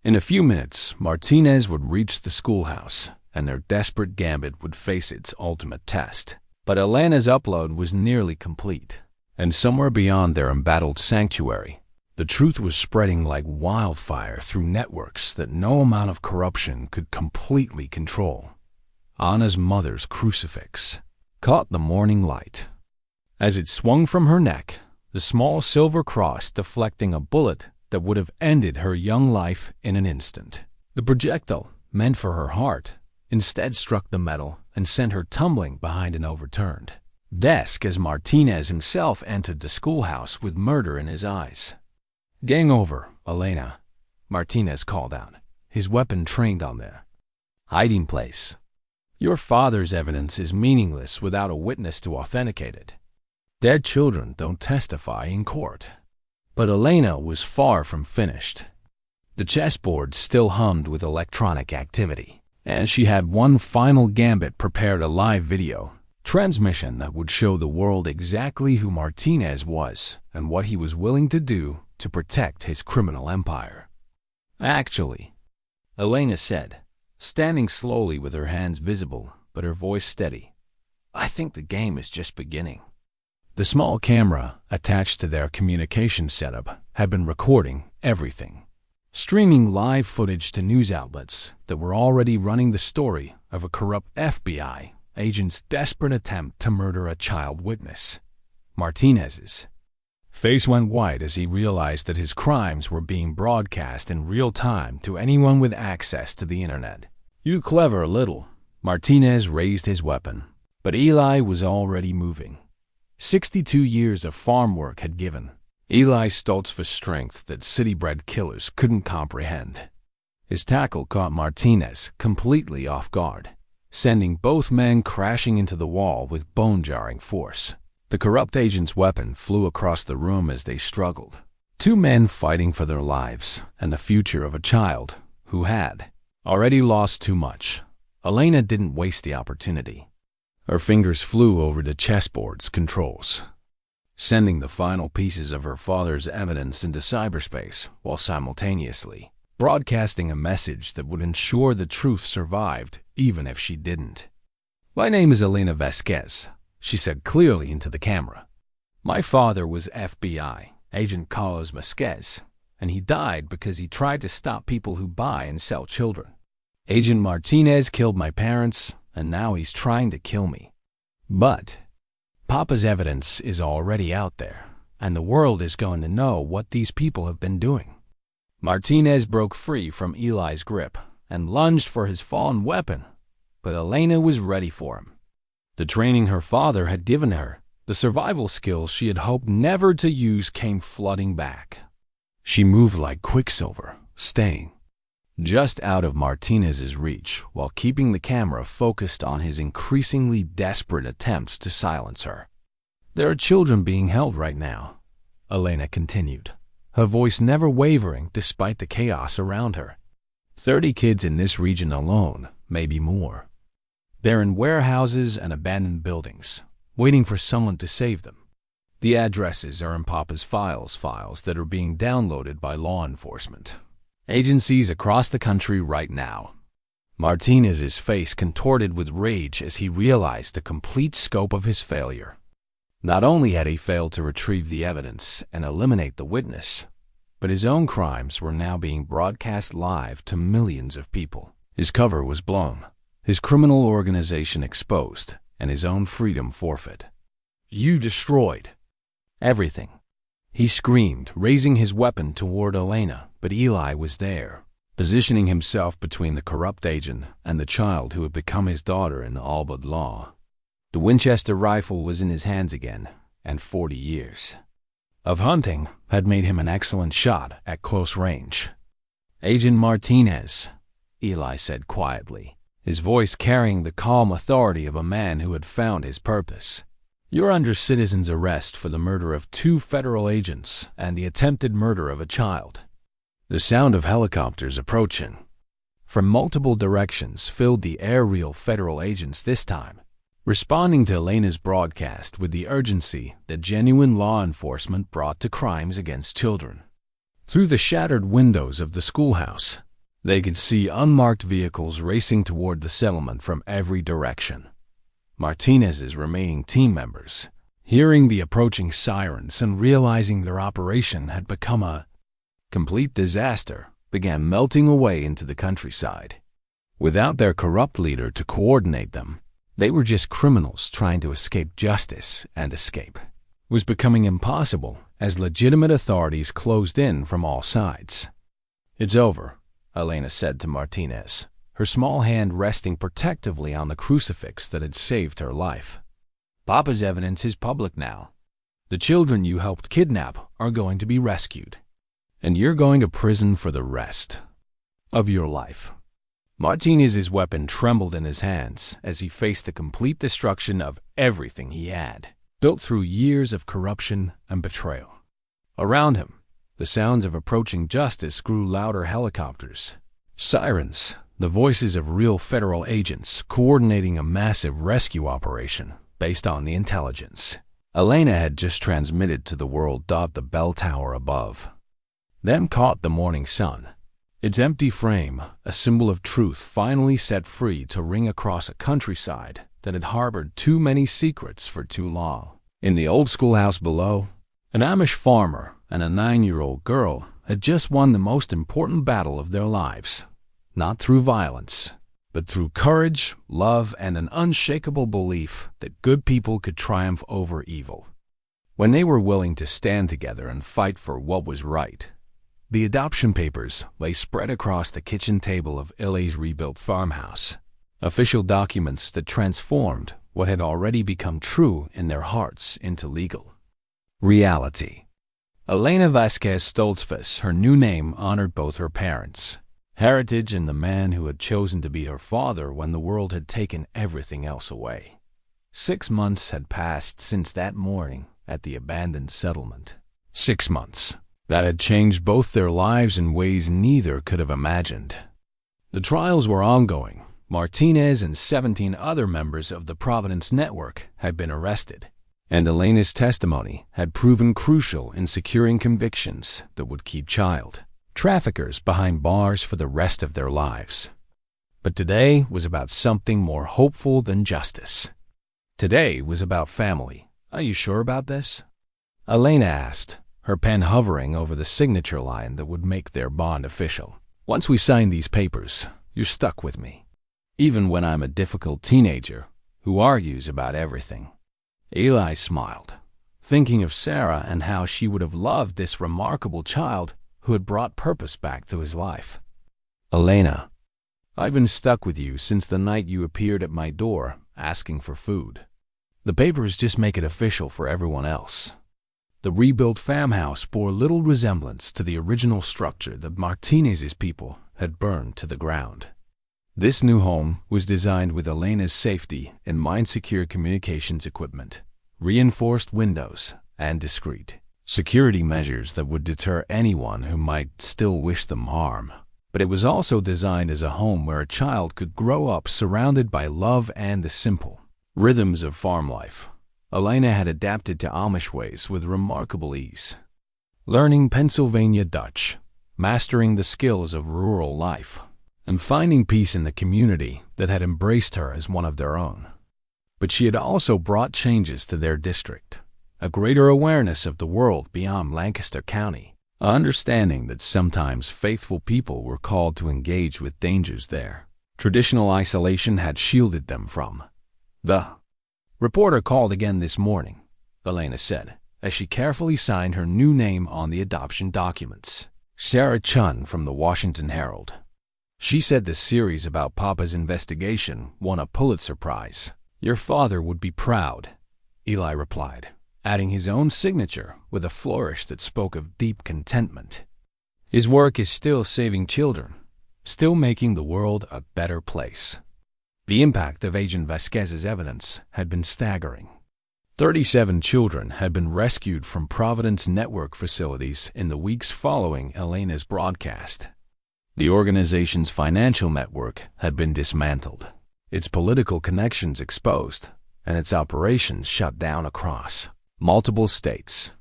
Speaker 1: In a few minutes, Martinez would reach the schoolhouse, and their desperate gambit would face its ultimate test. But Elena's upload was nearly complete, and somewhere beyond their embattled sanctuary, the truth was spreading like wildfire through networks that no amount of corruption could completely control. Anna's mother's crucifix caught the morning light. As it swung from her neck, the small silver cross deflecting a bullet that would have ended her young life in an instant. The projectile, meant for her heart, instead struck the metal and sent her tumbling behind an overturned desk as Martinez himself entered the schoolhouse with murder in his eyes. "Game over, Elena," Martinez called out, his weapon trained on their hiding place. "Your father's evidence is meaningless without a witness to authenticate it. Dead children don't testify in court." But Elena was far from finished. The chessboard still hummed with electronic activity, and she had one final gambit prepared, a live video transmission that would show the world exactly who Martinez was and what he was willing to do to protect his criminal empire. "Actually," Elena said, standing slowly with her hands visible but her voice steady. "I think the game is just beginning." The small camera attached to their communication setup had been recording everything, streaming live footage to news outlets that were already running the story of a corrupt FBI agent's desperate attempt to murder a child witness. Martinez's face went white as he realized that his crimes were being broadcast in real time to anyone with access to the internet. "You clever little." Martinez raised his weapon, but Eli was already moving. 62 years of farm work had given Eli Stoltzfus strength that city-bred killers couldn't comprehend. His tackle caught Martinez completely off guard, sending both men crashing into the wall with bone-jarring force. The corrupt agent's weapon flew across the room as they struggled. Two men fighting for their lives and the future of a child who had already lost too much. Elena didn't waste the opportunity. Her fingers flew over the chessboard's controls, sending the final pieces of her father's evidence into cyberspace while simultaneously broadcasting a message that would ensure the truth survived even if she didn't. "My name is Elena Vasquez," she said clearly into the camera. "My father was FBI agent Carlos Vasquez, and he died because he tried to stop people who buy and sell children. Agent Martinez killed my parents, and now he's trying to kill me. But Papa's evidence is already out there, and the world is going to know what these people have been doing." Martinez broke free from Eli's grip and lunged for his fallen weapon, but Elena was ready for him. The training her father had given her, the survival skills she had hoped never to use, came flooding back. She moved like quicksilver, staying just out of Martinez's reach while keeping the camera focused on his increasingly desperate attempts to silence her. "There are children being held right now," Elena continued, her voice never wavering despite the chaos around her. 30 kids in this region alone, maybe more. They're in warehouses and abandoned buildings, waiting for someone to save them. The addresses are in Papa's files that are being downloaded by law enforcement agencies across the country right now. Martinez's face contorted with rage as he realized the complete scope of his failure. Not only had he failed to retrieve the evidence and eliminate the witness, but his own crimes were now being broadcast live to millions of people. His cover was blown, his criminal organization exposed, and his own freedom forfeit. "You destroyed everything," he screamed, raising his weapon toward Elena, but Eli was there, positioning himself between the corrupt agent and the child who had become his daughter in all but law. The Winchester rifle was in his hands again, and 40 years of hunting had made him an excellent shot at close range. "Agent Martinez," Eli said quietly, his voice carrying the calm authority of a man who had found his purpose. "You're under citizen's arrest for the murder of 2 federal agents and the attempted murder of a child." The sound of helicopters approaching from multiple directions filled the air. Real federal agents this time, responding to Elena's broadcast with the urgency that genuine law enforcement brought to crimes against children. Through the shattered windows of the schoolhouse, they could see unmarked vehicles racing toward the settlement from every direction. Martinez's remaining team members, hearing the approaching sirens and realizing their operation had become a complete disaster, began melting away into the countryside. Without their corrupt leader to coordinate them, they were just criminals trying to escape justice, and escape was becoming impossible as legitimate authorities closed in from all sides. "It's over," Elena said to Martinez, her small hand resting protectively on the crucifix that had saved her life. "Papa's evidence is public now. The children you helped kidnap are going to be rescued, and you're going to prison for the rest of your life." Martinez's weapon trembled in his hands as he faced the complete destruction of everything he had built through years of corruption and betrayal. Around him, the sounds of approaching justice grew louder. Helicopters, sirens, the voices of real federal agents coordinating a massive rescue operation based on the intelligence Elena had just transmitted to the world. The bell tower above them caught the morning sun, Its empty frame, a symbol of truth finally set free to ring across a countryside that had harbored too many secrets for too long. In the old schoolhouse below, an Amish farmer and a 9-year-old girl had just won the most important battle of their lives, not through violence, but through courage, love, and an unshakable belief that good people could triumph over evil. When they were willing to stand together and fight for what was right, the adoption papers lay spread across the kitchen table of Eli's rebuilt farmhouse, official documents that transformed what had already become true in their hearts into legal reality. Elena Vasquez Stoltzfus, her new name, honored both her parents' heritage and the man who had chosen to be her father when the world had taken everything else away. 6 months had passed since that morning at the abandoned settlement. 6 months that had changed both their lives in ways neither could have imagined. The trials were ongoing. Martinez and 17 other members of the Providence Network had been arrested, and Elena's testimony had proven crucial in securing convictions that would keep child traffickers behind bars for the rest of their lives. But today was about something more hopeful than justice. Today was about family. Are you sure about this? Elena asked, her pen hovering over the signature line that would make their bond official. Once we sign these papers, you're stuck with me, even when I'm a difficult teenager who argues about everything. Eli smiled, thinking of Sarah and how she would have loved this remarkable child who had brought purpose back to his life. Elena, I've been stuck with you since the night you appeared at my door asking for food. The papers just make it official for everyone else. The rebuilt farmhouse bore little resemblance to the original structure that Martinez's people had burned to the ground. This new home was designed with Elena's safety and mind-secure communications equipment, reinforced windows, and discreet security measures that would deter anyone who might still wish them harm. But it was also designed as a home where a child could grow up surrounded by love and the simple rhythms of farm life. Elena had adapted to Amish ways with remarkable ease, learning Pennsylvania Dutch, mastering the skills of rural life, and finding peace in the community that had embraced her as one of their own. But she had also brought changes to their district, a greater awareness of the world beyond Lancaster County, an understanding that sometimes faithful people were called to engage with dangers there traditional isolation had shielded them from. The reporter called again this morning, Elena said, as she carefully signed her new name on the adoption documents. Sarah Chun from the Washington Herald. She said the series about Papa's investigation won a Pulitzer Prize. Your father would be proud, Eli replied, adding his own signature with a flourish that spoke of deep contentment. His work is still saving children, still making the world a better place. The impact of Agent Vasquez's evidence had been staggering. 37 children had been rescued from Providence Network facilities in the weeks following Elena's broadcast. The organization's financial network had been dismantled, its political connections exposed, and its operations shut down across multiple states.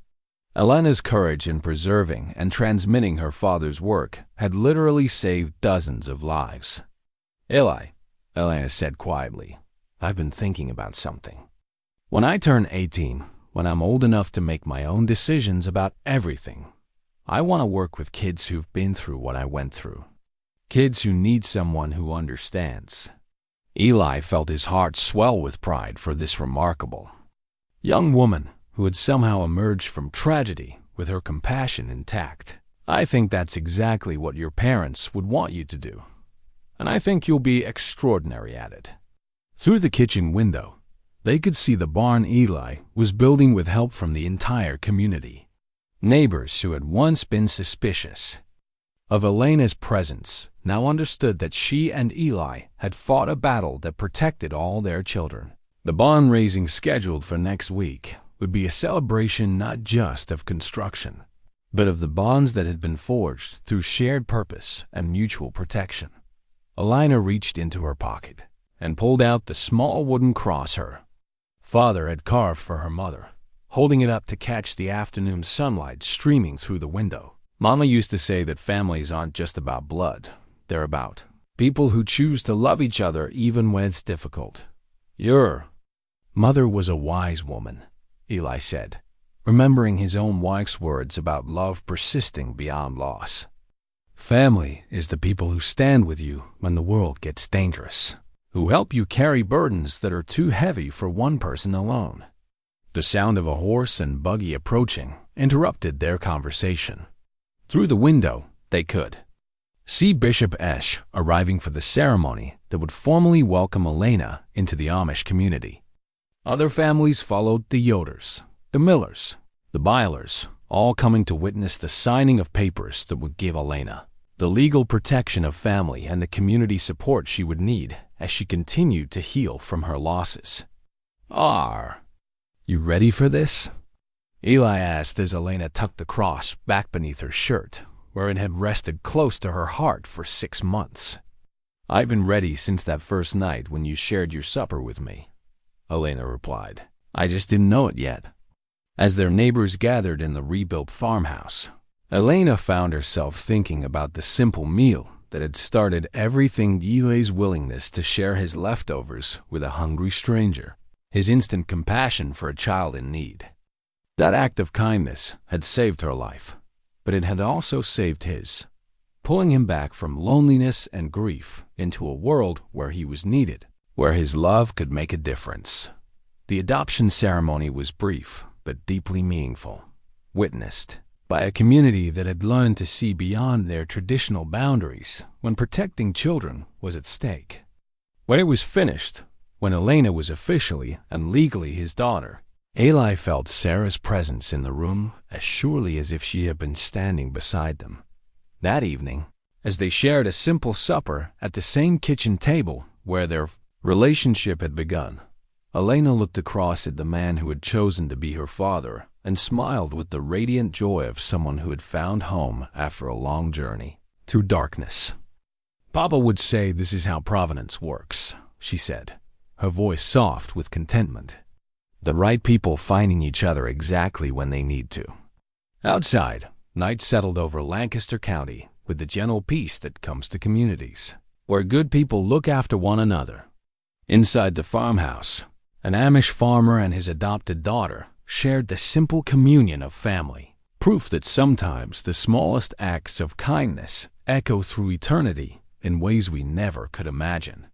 Speaker 1: Elena's courage in preserving and transmitting her father's work had literally saved dozens of lives. Eli, Elena said quietly, I've been thinking about something. When I turn 18, when I'm old enough to make my own decisions about everything, I want to work with kids who've been through what I went through. Kids who need someone who understands. Eli felt his heart swell with pride for this remarkable young woman who had somehow emerged from tragedy with her compassion intact. I think that's exactly what your parents would want you to do, and I think you'll be extraordinary at it. Through the kitchen window, they could see the barn Eli was building with help from the entire community. Neighbors who had once been suspicious of Elena's presence now understood that she and Eli had fought a battle that protected all their children. The barn raising scheduled for next week would be a celebration not just of construction, but of the bonds that had been forged through shared purpose and mutual protection. Elena reached into her pocket and pulled out the small wooden cross her father had carved for her mother, holding it up to catch the afternoon sunlight streaming through the window. Mama used to say that families aren't just about blood. They're about people who choose to love each other even when it's difficult. Your mother was a wise woman, Eli said, remembering his own wife's words about love persisting beyond loss. Family is the people who stand with you when the world gets dangerous, who help you carry burdens that are too heavy for one person alone. The sound of a horse and buggy approaching interrupted their conversation. Through the window, they could see Bishop Esch arriving for the ceremony that would formally welcome Elena into the Amish community. Other families followed: the Yoders, the Millers, the Bylers, all coming to witness the signing of papers that would give Elena the legal protection of family and the community support she would need as she continued to heal from her losses. "Are you ready for this?" Eli asked as Elena tucked the cross back beneath her shirt, where it had rested close to her heart for 6 months. "I've been ready since that first night when you shared your supper with me," Elena replied. "I just didn't know it yet." As their neighbors gathered in the rebuilt farmhouse, Elena found herself thinking about the simple meal that had started everything: Eli's willingness to share his leftovers with a hungry stranger, his instant compassion for a child in need. That act of kindness had saved her life, but it had also saved his, pulling him back from loneliness and grief into a world where he was needed, where his love could make a difference. The adoption ceremony was brief but deeply meaningful, witnessed by a community that had learned to see beyond their traditional boundaries when protecting children was at stake. When it was finished, when Elena was officially and legally his daughter, Eli felt Sarah's presence in the room as surely as if she had been standing beside them. That evening, as they shared a simple supper at the same kitchen table where their relationship had begun, Elena looked across at the man who had chosen to be her father and smiled with the radiant joy of someone who had found home after a long journey through darkness. "Papa would say this is how providence works," she said, her voice soft with contentment. "The right people finding each other exactly when they need to." Outside, night settled over Lancaster County with the gentle peace that comes to communities where good people look after one another. Inside the farmhouse, an Amish farmer and his adopted daughter shared the simple communion of family, proof that sometimes the smallest acts of kindness echo through eternity in ways we never could imagine.